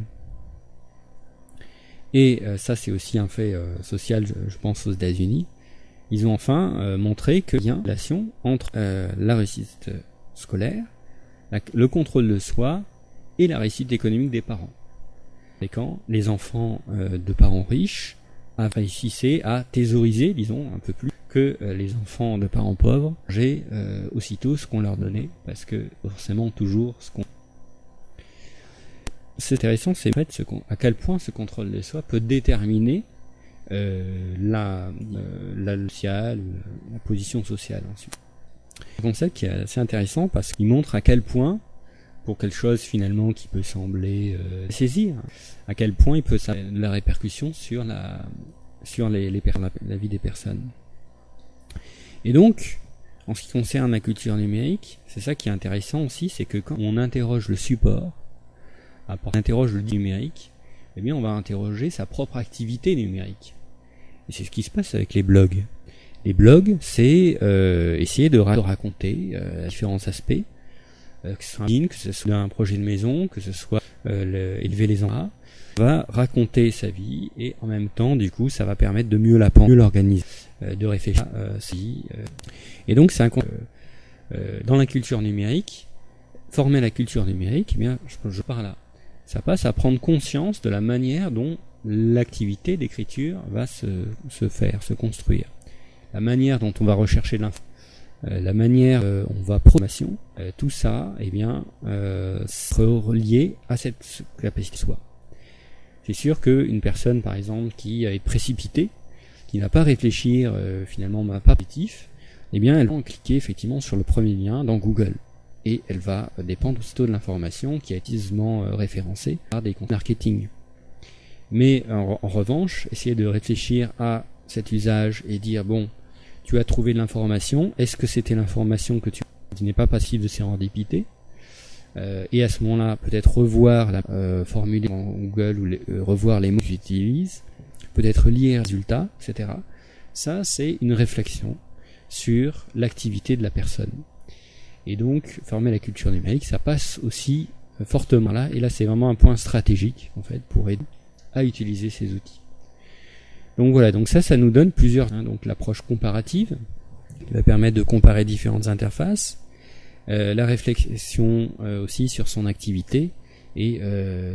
Et ça, c'est aussi un fait social, je pense, aux États-Unis. Ils ont enfin montré qu'il y a une relation entre la réussite scolaire, le contrôle de soi et la réussite économique des parents. Et quand les enfants de parents riches réussissaient à thésauriser, disons, un peu plus que les enfants de parents pauvres, mangeaient aussitôt ce qu'on leur donnait, parce que forcément toujours ce qu'on... C'est intéressant, c'est en fait à quel point ce contrôle de soi peut déterminer la position sociale ensuite. Un concept qui est assez intéressant parce qu'il montre à quel point, pour quelque chose finalement qui peut sembler saisir, à quel point il peut avoir de la répercussion sur la vie des personnes. Et donc, en ce qui concerne la culture numérique, c'est ça qui est intéressant aussi, c'est que quand on interroge le support, on interroge le numérique, eh bien on va interroger sa propre activité numérique. Et c'est ce qui se passe avec les blogs. Les blogs, c'est essayer de raconter différents aspects, que ce soit que ce soit un projet de maison, que ce soit élever les enfants, va raconter sa vie et en même temps, du coup, ça va permettre de mieux l'organiser, de réfléchir et donc, c'est dans la culture numérique, former la culture numérique, eh bien, je pars là. Ça passe à prendre conscience de la manière dont l'activité d'écriture va se faire, se construire. La manière dont on va rechercher l'info, la manière on va programmation, tout ça, eh bien, sera relié à cette capacité de soi. C'est sûr qu'une personne, par exemple, qui est précipitée, qui n'a pas à réfléchir, finalement, n'a pas positif, eh bien, elle va cliquer effectivement sur le premier lien dans Google. Et elle va dépendre aussitôt de l'information qui a été référencée par des comptes marketing. Mais en revanche, essayer de réfléchir à cet usage et dire, bon, tu as trouvé de l'information, est-ce que c'était l'information que tu n'es pas passif de sérendipité, et à ce moment-là, peut-être revoir la formule en Google ou revoir les mots que j'utilise, peut-être lire les résultats, etc. Ça, c'est une réflexion sur l'activité de la personne. Et donc, former la culture numérique, ça passe aussi fortement là, et là c'est vraiment un point stratégique, en fait, pour aider à utiliser ces outils. Donc voilà, donc ça nous donne plusieurs, donc l'approche comparative, qui va permettre de comparer différentes interfaces, la réflexion aussi sur son activité, et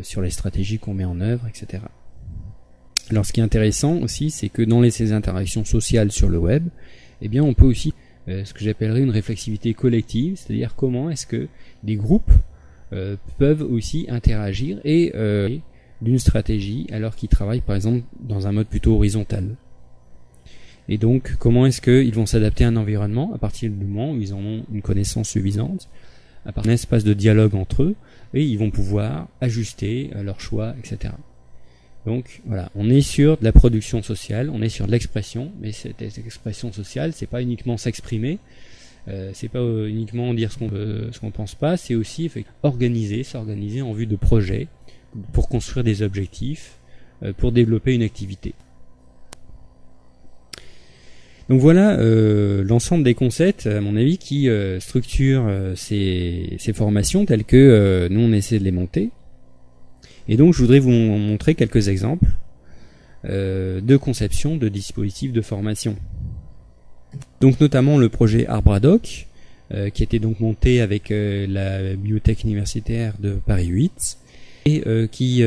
sur les stratégies qu'on met en œuvre, etc. Alors ce qui est intéressant aussi, c'est que dans ces interactions sociales sur le web, eh bien on peut aussi ce que j'appellerais une réflexivité collective, c'est-à-dire comment est-ce que des groupes peuvent aussi interagir et d'une stratégie alors qu'ils travaillent par exemple dans un mode plutôt horizontal. Et donc comment est-ce qu'ils vont s'adapter à un environnement à partir du moment où ils en ont une connaissance suffisante, à partir d'un espace de dialogue entre eux, et ils vont pouvoir ajuster leurs choix, etc. Donc voilà, on est sur de la production sociale, on est sur de l'expression, mais cette expression sociale, c'est pas uniquement s'exprimer, c'est pas uniquement dire ce qu'on pense pas, c'est aussi s'organiser en vue de projets, pour construire des objectifs, pour développer une activité. Donc voilà l'ensemble des concepts, à mon avis, qui structurent ces formations telles que nous on essaie de les monter. Et donc je voudrais vous montrer quelques exemples de conception de dispositifs de formation. Donc notamment le projet Arbradoc, qui était donc monté avec la bibliothèque universitaire de Paris 8 et qui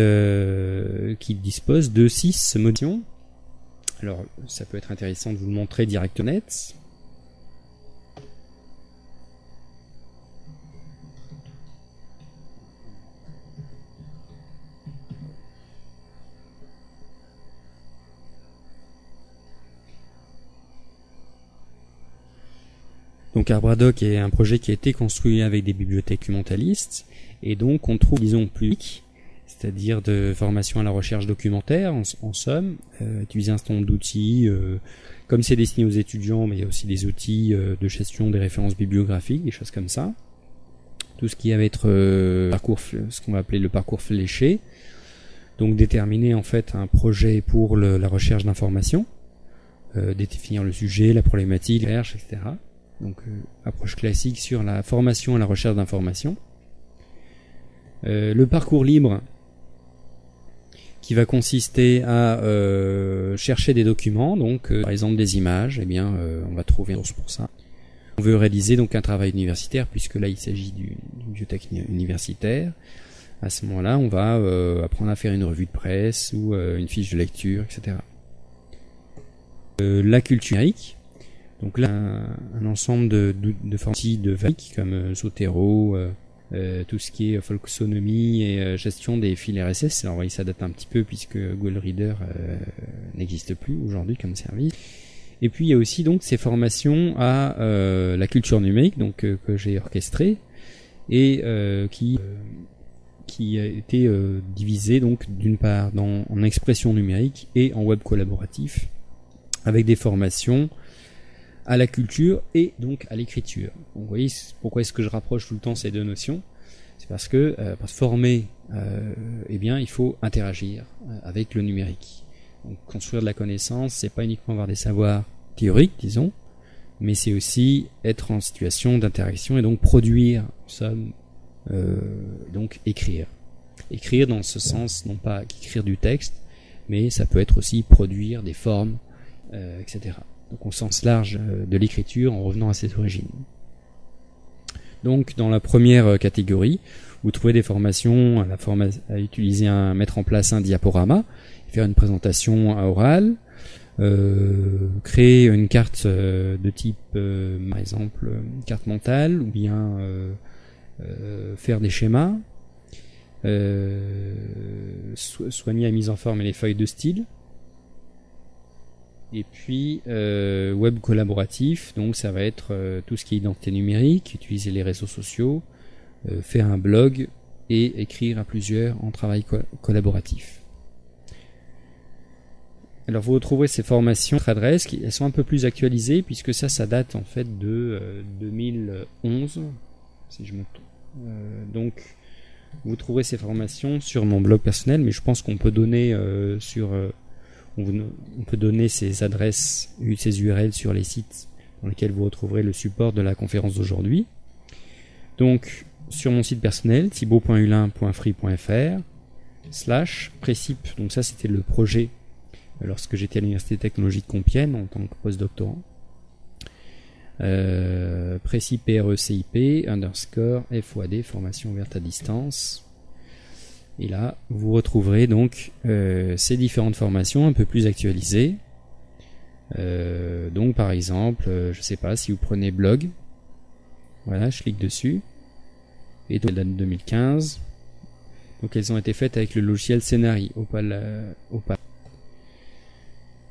dispose de 6 modules. Alors ça peut être intéressant de vous le montrer directement. Donc Arbradoc est un projet qui a été construit avec des bibliothèques documentalistes, et donc on trouve, disons, public, c'est-à-dire de formation à la recherche documentaire, en somme, utiliser un certain nombre d'outils, comme c'est destiné aux étudiants, mais il y a aussi des outils de gestion des références bibliographiques, des choses comme ça. Tout ce qui va être ce qu'on va appeler le parcours fléché, donc déterminer en fait un projet pour la recherche d'informations, définir le sujet, la problématique, la recherche, etc. Donc approche classique sur la formation à la recherche d'informations. Le parcours libre qui va consister à chercher des documents, donc par exemple des images, eh bien on va trouver une source pour ça. On veut réaliser donc un travail universitaire, puisque là il s'agit d'une bibliothèque universitaire. À ce moment-là, on va apprendre à faire une revue de presse ou une fiche de lecture, etc. La culture numérique. Donc là, un ensemble de formations de variques comme Zotero, tout ce qui est folksonomie et gestion des fils RSS. Alors oui, ça date un petit peu puisque Google Reader n'existe plus aujourd'hui comme service. Et puis il y a aussi donc ces formations à la culture numérique, donc que j'ai orchestrée et qui a été divisée donc d'une part en expression numérique et en web collaboratif, avec des formations à la culture et donc à l'écriture. Donc vous voyez pourquoi est-ce que je rapproche tout le temps ces deux notions? C'est parce que pour se former, eh bien il faut interagir avec le numérique. Donc construire de la connaissance, c'est pas uniquement avoir des savoirs théoriques, disons, mais c'est aussi être en situation d'interaction et donc produire, donc écrire. Écrire dans ce sens, non pas écrire du texte, mais ça peut être aussi produire des formes, etc. Donc au sens large de l'écriture en revenant à ses origines. Donc dans la première catégorie, vous trouvez des formations à utiliser mettre en place un diaporama, faire une présentation à oral, créer une carte de type par exemple une carte mentale, ou bien faire des schémas, soigner la mise en forme et les feuilles de style. Et puis web collaboratif, donc ça va être tout ce qui est identité numérique, utiliser les réseaux sociaux, faire un blog et écrire à plusieurs en travail collaboratif. Alors vous retrouverez ces formations, notre adresse, elles sont un peu plus actualisées puisque ça date en fait de 2011, si je me trompe. Donc vous trouverez ces formations sur mon blog personnel, mais je pense qu'on peut donner on peut donner ces adresses, ces URL sur les sites dans lesquels vous retrouverez le support de la conférence d'aujourd'hui. Donc, sur mon site personnel, thibaut.hulin.free.fr/Précip. Donc ça, c'était le projet lorsque j'étais à l'Université technologique de Compiègne en tant que postdoctorant. Précip, PRECIP, _FOAD, formation ouverte à distance. Et là, vous retrouverez donc ces différentes formations un peu plus actualisées. Donc par exemple, je sais pas, si vous prenez blog, voilà, je clique dessus, et donc elle date de 2015. Donc elles ont été faites avec le logiciel Scénari, Opal.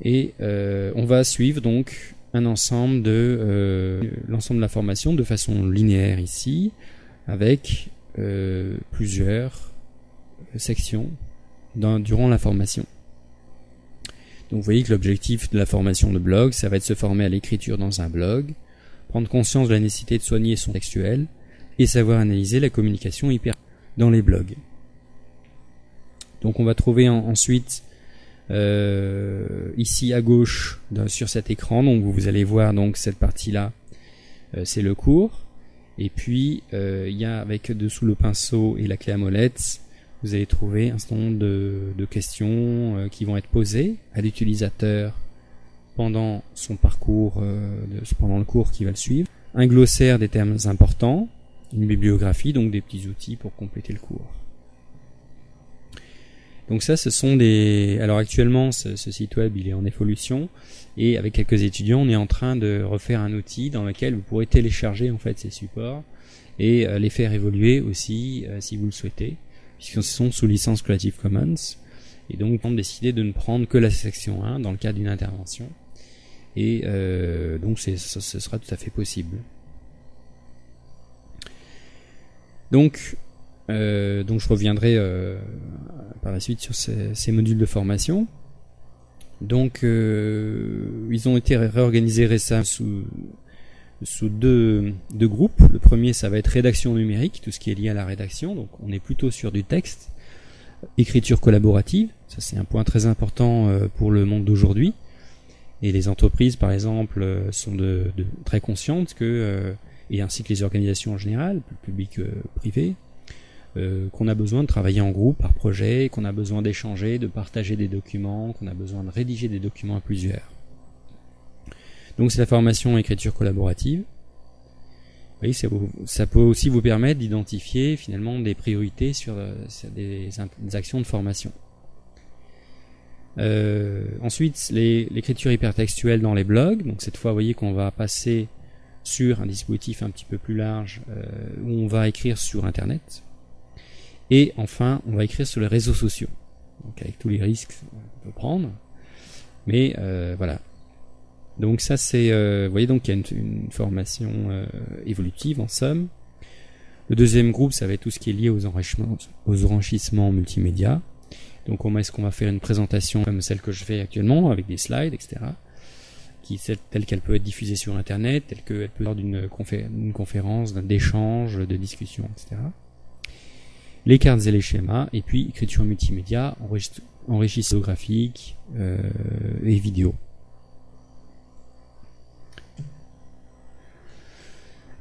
Et on va suivre donc un ensemble l'ensemble de la formation de façon linéaire ici, avec plusieurs sections durant la formation. Donc vous voyez que l'objectif de la formation de blog, ça va être de se former à l'écriture dans un blog, prendre conscience de la nécessité de soigner son textuel et savoir analyser la communication hyper dans les blogs. Donc on va trouver ensuite ici à gauche sur cet écran, donc vous allez voir donc cette partie-là, c'est le cours. Et puis il y a avec dessous le pinceau et la clé à molette, vous allez trouver un certain nombre de questions qui vont être posées à l'utilisateur pendant son parcours, pendant le cours qui va le suivre. Un glossaire des termes importants, une bibliographie, donc des petits outils pour compléter le cours. Donc ça, ce sont des... Alors actuellement, ce site web, il est en évolution, et avec quelques étudiants, on est en train de refaire un outil dans lequel vous pourrez télécharger en fait ces supports et les faire évoluer aussi si vous le souhaitez, puisqu'ils sont sous licence Creative Commons. Et donc, on a décidé de ne prendre que la section 1 dans le cadre d'une intervention. Et donc, ce sera tout à fait possible. Donc je reviendrai par la suite sur ces modules de formation. Donc, ils ont été réorganisés récemment sous deux groupes. Le premier, ça va être rédaction numérique, tout ce qui est lié à la rédaction. Donc, on est plutôt sur du texte. Écriture collaborative, ça c'est un point très important pour le monde d'aujourd'hui. Et les entreprises, par exemple, sont très conscientes que, et ainsi que les organisations en général, publiques, privées, qu'on a besoin de travailler en groupe par projet, qu'on a besoin d'échanger, de partager des documents, qu'on a besoin de rédiger des documents à plusieurs. Donc c'est la formation écriture collaborative. Oui, ça peut aussi vous permettre d'identifier finalement des priorités sur des actions de formation. Ensuite, l'écriture hypertextuelle dans les blogs. Donc cette fois, vous voyez qu'on va passer sur un dispositif un petit peu plus large où on va écrire sur Internet. Et enfin, on va écrire sur les réseaux sociaux. Donc avec tous les risques qu'on peut prendre. Mais voilà. Donc ça c'est, vous voyez donc il y a une formation évolutive en somme. Le deuxième groupe, ça va être tout ce qui est lié aux enrichissements multimédia. Donc est-ce qu'on va faire une présentation comme celle que je fais actuellement avec des slides, etc. Telle qu'elle peut être diffusée sur Internet, telle qu'elle peut être lors d'une conférence, d'échange, de discussion, etc. Les cartes et les schémas, et puis écriture multimédia, enrichissement graphique et vidéo.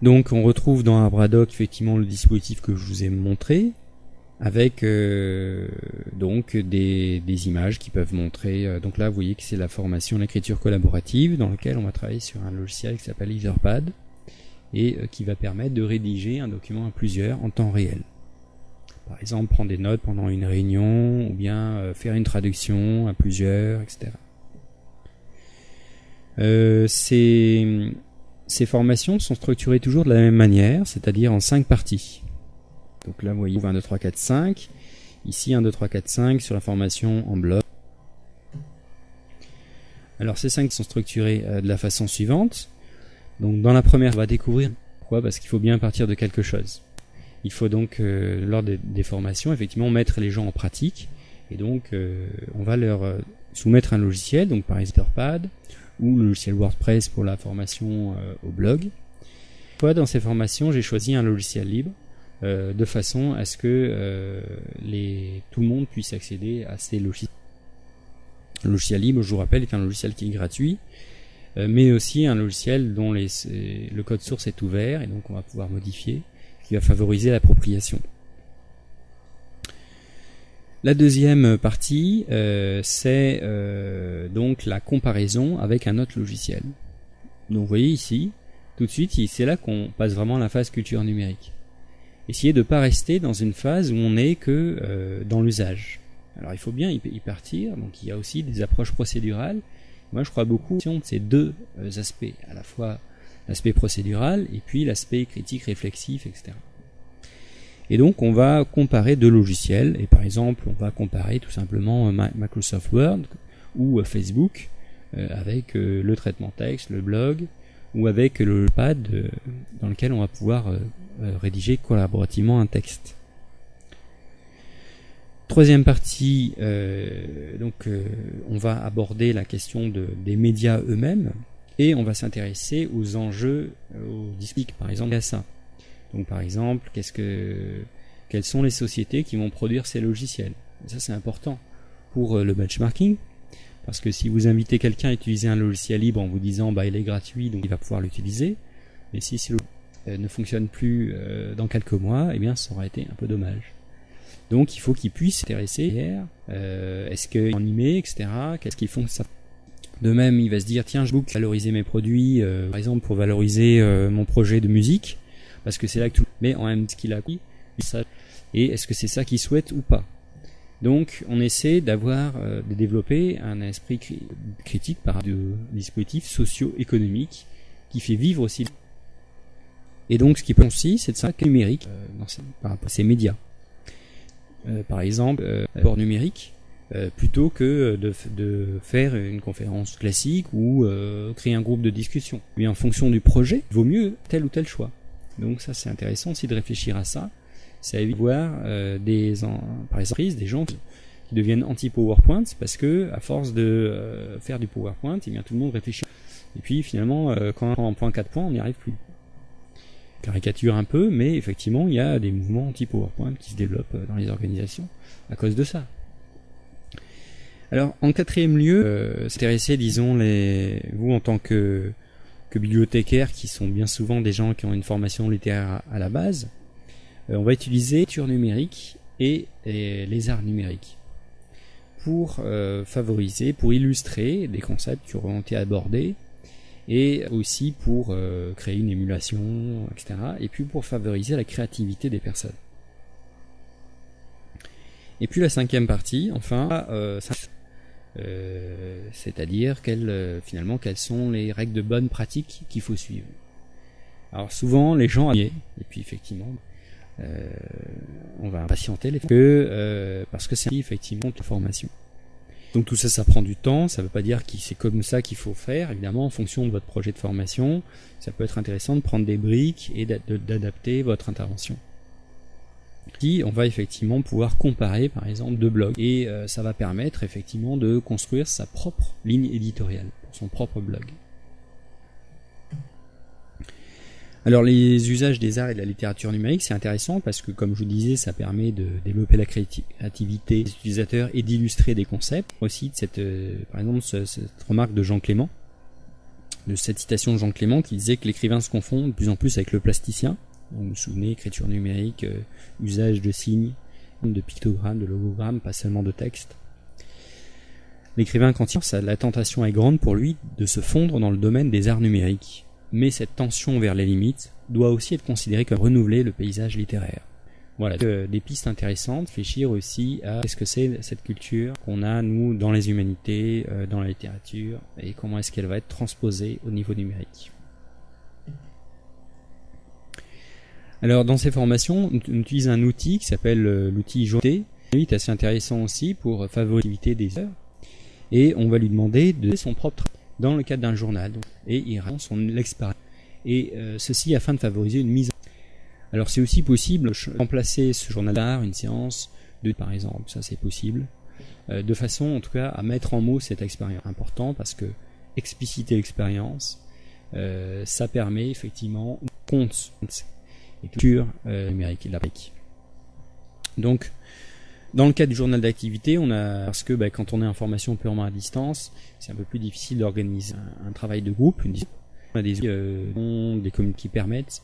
Donc on retrouve dans Abradoc effectivement le dispositif que je vous ai montré, avec donc des images qui peuvent montrer. Donc là vous voyez que c'est la formation l'écriture collaborative dans laquelle on va travailler sur un logiciel qui s'appelle Etherpad et qui va permettre de rédiger un document à plusieurs en temps réel. Par exemple prendre des notes pendant une réunion ou bien faire une traduction à plusieurs, etc. Ces formations sont structurées toujours de la même manière, c'est-à-dire en 5 parties. Donc là, vous voyez 1, 2, 3, 4, 5. Ici, 1, 2, 3, 4, 5 sur la formation en bloc. Alors, ces 5 sont structurés de la façon suivante. Donc, dans la première, on va découvrir pourquoi, parce qu'il faut bien partir de quelque chose. Il faut donc, lors des formations, effectivement, mettre les gens en pratique. Et donc, on va leur soumettre un logiciel, donc par exemple Etherpad, ou le logiciel WordPress pour la formation au blog. Dans ces formations, j'ai choisi un logiciel libre de façon à ce que tout le monde puisse accéder à ces logiciels. Le logiciel libre, je vous rappelle, est un logiciel qui est gratuit, mais aussi un logiciel dont le code source est ouvert et donc on va pouvoir modifier, ce qui va favoriser l'appropriation. La deuxième partie, c'est donc la comparaison avec un autre logiciel. Donc vous voyez ici, tout de suite, c'est là qu'on passe vraiment à la phase culture numérique. Essayez de ne pas rester dans une phase où on n'est que dans l'usage. Alors il faut bien y partir, donc il y a aussi des approches procédurales. Moi je crois beaucoup de ces deux aspects, à la fois l'aspect procédural et puis l'aspect critique, réflexif, etc. Et donc on va comparer deux logiciels, et par exemple on va comparer tout simplement Microsoft Word ou Facebook avec le traitement texte, le blog, ou avec le pad dans lequel on va pouvoir rédiger collaborativement un texte. Troisième partie, on va aborder la question des médias eux-mêmes, et on va s'intéresser aux enjeux, aux dispositifs, par exemple à ça. Donc par exemple, quelles sont les sociétés qui vont produire ces logiciels? Ça c'est important pour le benchmarking, Parce que si vous invitez quelqu'un à utiliser un logiciel libre en vous disant il est gratuit donc il va pouvoir l'utiliser, mais si ce logiciel ne fonctionne plus dans quelques mois, eh bien ça aurait été un peu dommage. Donc il faut qu'ils puissent s'intéresser est-ce qu'ils sont animés, etc. Qu'est-ce qu'ils font ça. De même, il va se dire tiens, je vais valoriser mes produits, par exemple pour valoriser mon projet de musique, parce que c'est là que tout. Mais en même temps, ce qu'il a appris, ça. Et est-ce que c'est ça qu'il souhaite ou pas? Donc, on essaie de développer un esprit critique par des dispositifs socio-économiques qui fait vivre aussi. Et donc, ce qui peut aussi, c'est de ça numérique par rapport à ces médias. Par exemple, port numérique, plutôt que de faire une conférence classique ou créer un groupe de discussion. Mais en fonction du projet, il vaut mieux tel ou tel choix. Donc ça, c'est intéressant aussi de réfléchir à ça. Ça évite de voir par exemple des gens qui deviennent anti-PowerPoint parce que à force de faire du PowerPoint, eh bien tout le monde réfléchit. Et puis finalement, quand on prend 4 points, on n'y arrive plus. Caricature un peu, mais effectivement, il y a des mouvements anti-PowerPoint qui se développent dans les organisations à cause de ça. Alors, en quatrième lieu, s'intéresser, disons, vous en tant que bibliothécaires, qui sont bien souvent des gens qui ont une formation littéraire à la base, on va utiliser l'écriture numérique et les arts numériques pour favoriser, pour illustrer des concepts qui auront été abordés, et aussi pour créer une émulation, etc. Et puis pour favoriser la créativité des personnes. Et puis la cinquième partie, enfin, c'est-à-dire finalement quelles sont les règles de bonne pratique qu'il faut suivre. Alors souvent les gens et puis effectivement on va impatienter parce que c'est effectivement la formation. Donc tout ça, ça prend du temps, ça ne veut pas dire que c'est comme ça qu'il faut faire, évidemment en fonction de votre projet de formation, ça peut être intéressant de prendre des briques et d'adapter votre intervention. Ici, on va effectivement pouvoir comparer par exemple deux blogs et ça va permettre effectivement de construire sa propre ligne éditoriale pour son propre blog. Alors les usages des arts et de la littérature numérique, c'est intéressant parce que comme je vous disais, ça permet de développer la créativité des utilisateurs et d'illustrer des concepts. Aussi, par exemple, cette remarque de Jean Clément, de cette citation de Jean Clément qui disait que l'écrivain se confond de plus en plus avec le plasticien. Donc, vous vous souvenez, écriture numérique, usage de signes, de pictogrammes, de logogrammes, pas seulement de texte. L'écrivain, quand la tentation est grande pour lui de se fondre dans le domaine des arts numériques. Mais cette tension vers les limites doit aussi être considérée comme renouveler le paysage littéraire. Voilà, des pistes intéressantes, réfléchir aussi à qu'est-ce que c'est cette culture qu'on a, nous, dans les humanités, dans la littérature, et comment est-ce qu'elle va être transposée au niveau numérique. Alors, dans ces formations, on utilise un outil qui s'appelle l'outil Joté, un outil assez intéressant aussi pour favoriser l'activité des heures, et on va lui demander de son propre travail dans le cadre d'un journal, et il raconte son expérience. Et ceci afin de favoriser une mise en... Alors c'est aussi possible de remplacer ce journal d'art, une séance, par exemple, ça c'est possible, de façon en tout cas à mettre en mots cette expérience. Important parce que expliciter l'expérience, ça permet effectivement compte et culture numérique et de la brique. Donc, dans le cas du journal d'activité, parce que quand on est en formation purement à distance, c'est un peu plus difficile d'organiser un travail de groupe. On a des communes qui permettent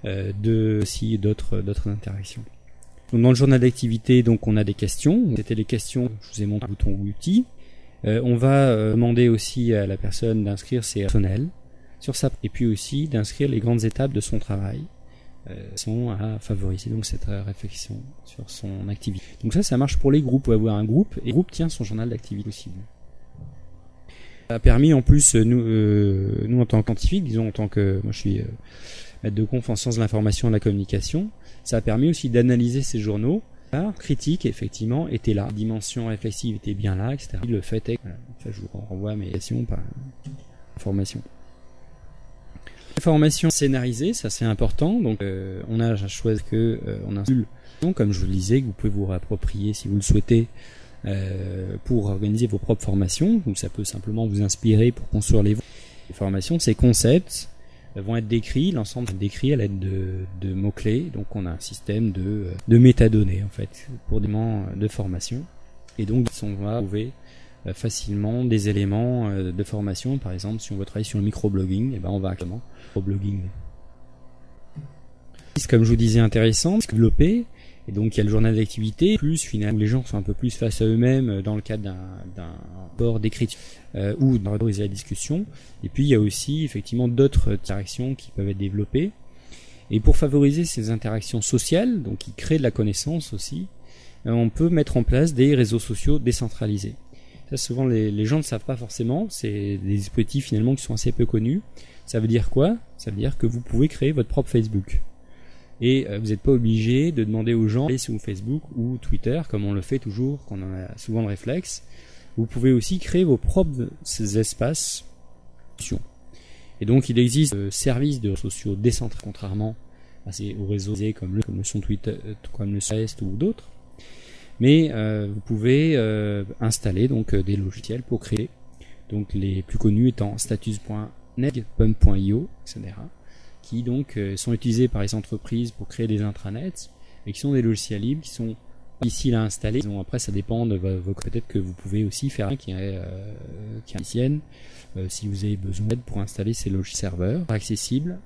aussi d'autres interactions. Donc dans le journal d'activité, donc on a des questions. C'était les questions. Je vous ai montré le bouton outil. On va demander aussi à la personne d'inscrire ses personnels sur ça, et puis aussi d'inscrire les grandes étapes de son travail. Sont à favoriser donc cette réflexion sur son activité. Donc ça marche pour les groupes. Vous pouvez avoir un groupe et le groupe tient son journal d'activité possible. Ça a permis en plus nous en tant que scientifiques, disons en tant que moi je suis maître de conf en sciences de l'information et de la communication, ça a permis aussi d'analyser ces journaux. La critique effectivement était là, la dimension réflexive était bien là, etc. Le fait est, voilà, ça je vous renvoie à mes questions par information. Formation scénarisée, ça c'est important. Donc on a choisi que on a comme je vous le disais, que vous pouvez vous réapproprier si vous le souhaitez pour organiser vos propres formations. Donc ça peut simplement vous inspirer pour construire les formations. Ces concepts vont être décrits, l'ensemble est décrit à l'aide de mots-clés. Donc on a un système de métadonnées en fait pour des moments de formation. Et donc on va trouver facilement des éléments de formation. Par exemple, si on veut travailler sur le microblogging, eh ben on va actuellement microblogging. Comme je vous disais, intéressant, développer. Et donc il y a le journal d'activité, plus finalement où les gens sont un peu plus face à eux-mêmes dans le cadre d'un rapport d'écriture ou d'organiser la discussion. Et puis il y a aussi effectivement d'autres interactions qui peuvent être développées. Et pour favoriser ces interactions sociales, donc qui créent de la connaissance aussi, on peut mettre en place des réseaux sociaux décentralisés. Ça, souvent les gens ne savent pas forcément. C'est des dispositifs finalement qui sont assez peu connus. Ça veut dire quoi? Ça veut dire que vous pouvez créer votre propre Facebook. Et vous n'êtes pas obligé de demander aux gens d'aller sur Facebook ou Twitter, comme on le fait toujours, qu'on en a souvent le réflexe. Vous pouvez aussi créer vos propres espaces. Et donc il existe des services de réseaux sociaux décentralisés, contrairement aux réseaux comme le sont Twitter, comme le Est ou d'autres. Mais vous pouvez installer donc des logiciels pour créer. Donc les plus connus étant status.net, pump.io, etc. qui donc sont utilisés par les entreprises pour créer des intranets et qui sont des logiciels libres qui sont difficiles à installer. Donc, après, ça dépend de peut-être que vous pouvez aussi faire un qui est ancienne si vous avez besoin d'aide pour installer ces logiciels serveurs accessibles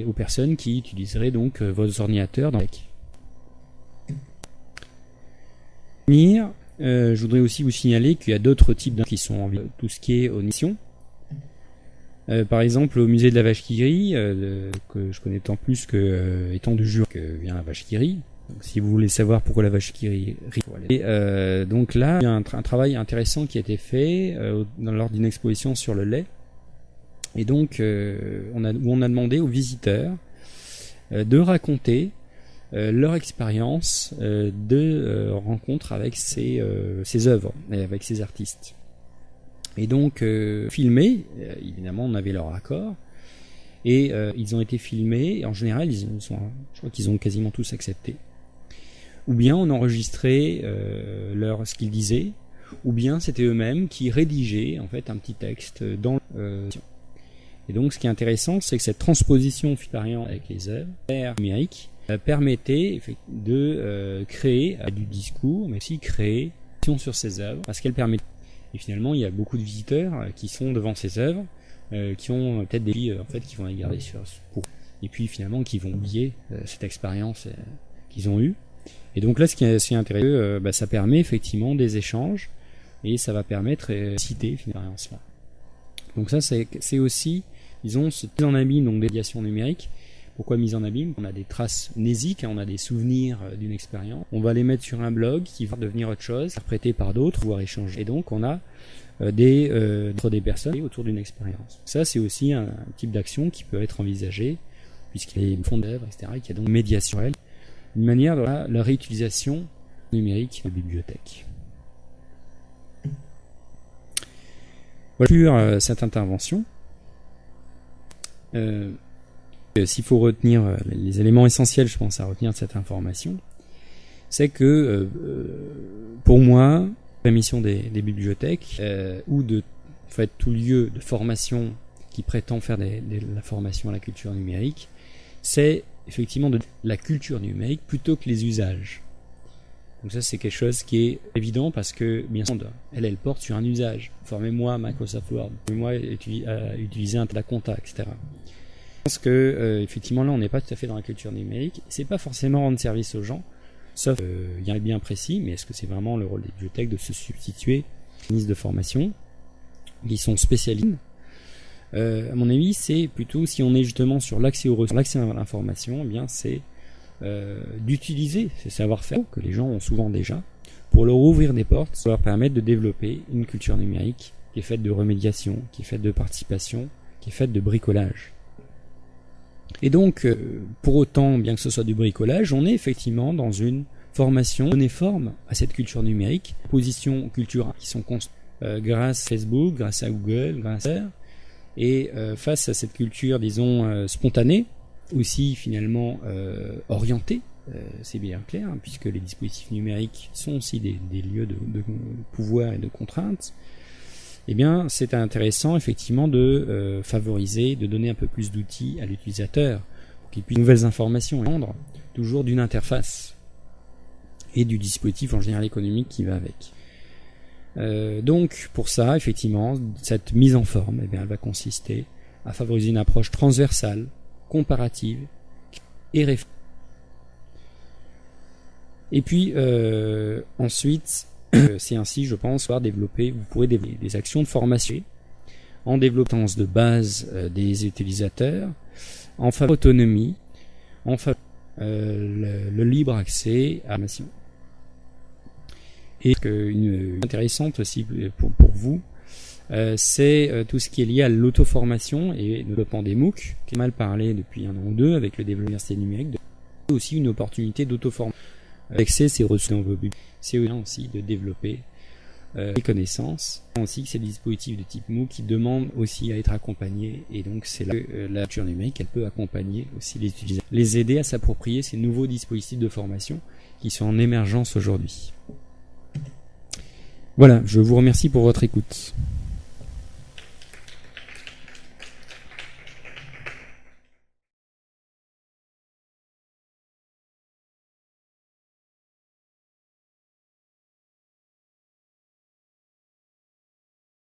aux personnes qui utiliseraient donc vos ordinateurs dans je voudrais aussi vous signaler qu'il y a d'autres types qui sont en tout ce qui est aux missions. Par exemple, au musée de la vache qui rit, que je connais tant plus que étant du jour que vient la vache qui rit. Donc, si vous voulez savoir pourquoi la vache qui rit, donc là, il y a un travail intéressant qui a été fait lors d'une exposition sur le lait. Et donc, on a demandé aux visiteurs de raconter leur expérience de rencontre avec ces œuvres et avec ces artistes. Et donc filmés, évidemment on avait leur accord, et ils ont été filmés, et en général je crois qu'ils ont quasiment tous accepté. Ou bien on enregistrait ce qu'ils disaient, ou bien c'était eux-mêmes qui rédigeaient en fait un petit texte dans et donc ce qui est intéressant, c'est que cette transposition finalement avec les œuvres numériques permettait de créer du discours, mais aussi créer sur ces œuvres, parce qu'elle permet. Et finalement, il y a beaucoup de visiteurs qui sont devant ces œuvres, qui ont peut-être des vies en fait, qui vont les garder et puis finalement qui vont oublier cette expérience qu'ils ont eue. Et donc là, ce qui est assez intéressant, ça permet effectivement des échanges et ça va permettre de citer cette expérience-là. Donc ça, c'est aussi, disons, cette mise en abîme donc des médiations numériques. Pourquoi mise en abîme? On a des traces mnésiques, on a des souvenirs d'une expérience. On va les mettre sur un blog qui va devenir autre chose, interprété par d'autres, voire échanger. Et donc on a des personnes autour d'une expérience. Ça, c'est aussi un type d'action qui peut être envisagé, puisqu'il y a des fonds d'œuvre, etc., qui a donc une médiation, une manière de la réutilisation numérique de la bibliothèque. Voilà pour cette intervention. S'il faut retenir les éléments essentiels, je pense, à retenir de cette information, c'est que pour moi, la mission des bibliothèques ou de en fait, tout lieu de formation qui prétend faire de la formation à la culture numérique, c'est effectivement de la culture numérique plutôt que les usages. Donc ça, c'est quelque chose qui est évident parce que, bien sûr, elle porte sur un usage. Formez-moi Microsoft Word, formez-moi à utiliser un compta, etc. Je pense que effectivement là on n'est pas tout à fait dans la culture numérique. C'est pas forcément rendre service aux gens, sauf il y a un bien précis, mais est-ce que c'est vraiment le rôle des bibliothèques de se substituer aux ministres de formation qui sont spécialistes? À mon avis, c'est plutôt si on est justement sur l'accès aux ressources, l'accès à l'information, eh bien c'est d'utiliser ces savoir-faire que les gens ont souvent déjà pour leur ouvrir des portes, pour leur permettre de développer une culture numérique qui est faite de remédiation, qui est faite de participation, qui est faite de bricolage. Et donc, pour autant, bien que ce soit du bricolage, on est effectivement dans une formation, donner forme à cette culture numérique, positions culturelles qui sont construites grâce à Facebook, grâce à Google, grâce à et face à cette culture, disons, spontanée, aussi finalement orientée, c'est bien clair, hein, puisque les dispositifs numériques sont aussi des lieux de pouvoir et de contraintes. Eh bien, c'est intéressant effectivement de favoriser, de donner un peu plus d'outils à l'utilisateur pour qu'il puisse nouvelles informations et rendre toujours d'une interface et du dispositif en général économique qui va avec. Donc pour ça, effectivement, cette mise en forme, eh bien, elle va consister à favoriser une approche transversale, comparative et réfléchie. Et puis ensuite, c'est ainsi, je pense, vous pourrez développer des actions de formation en développant de base des utilisateurs, en faveur de l'autonomie, en faveur le libre accès à l'information. Et une intéressante aussi pour vous, c'est tout ce qui est lié à l'auto-formation et le développement des MOOC, qui est mal parlé depuis 1 an ou 2 avec le développement de l'université numérique, aussi une opportunité d'auto-formation. Accès, c'est reçu dans vos buts. C'est aussi de développer les connaissances. Aussi que c'est des dispositifs de type MOOC qui demandent aussi à être accompagnés, et donc c'est là que la culture numérique, elle peut accompagner aussi les utilisateurs, les aider à s'approprier ces nouveaux dispositifs de formation qui sont en émergence aujourd'hui. Voilà, je vous remercie pour votre écoute.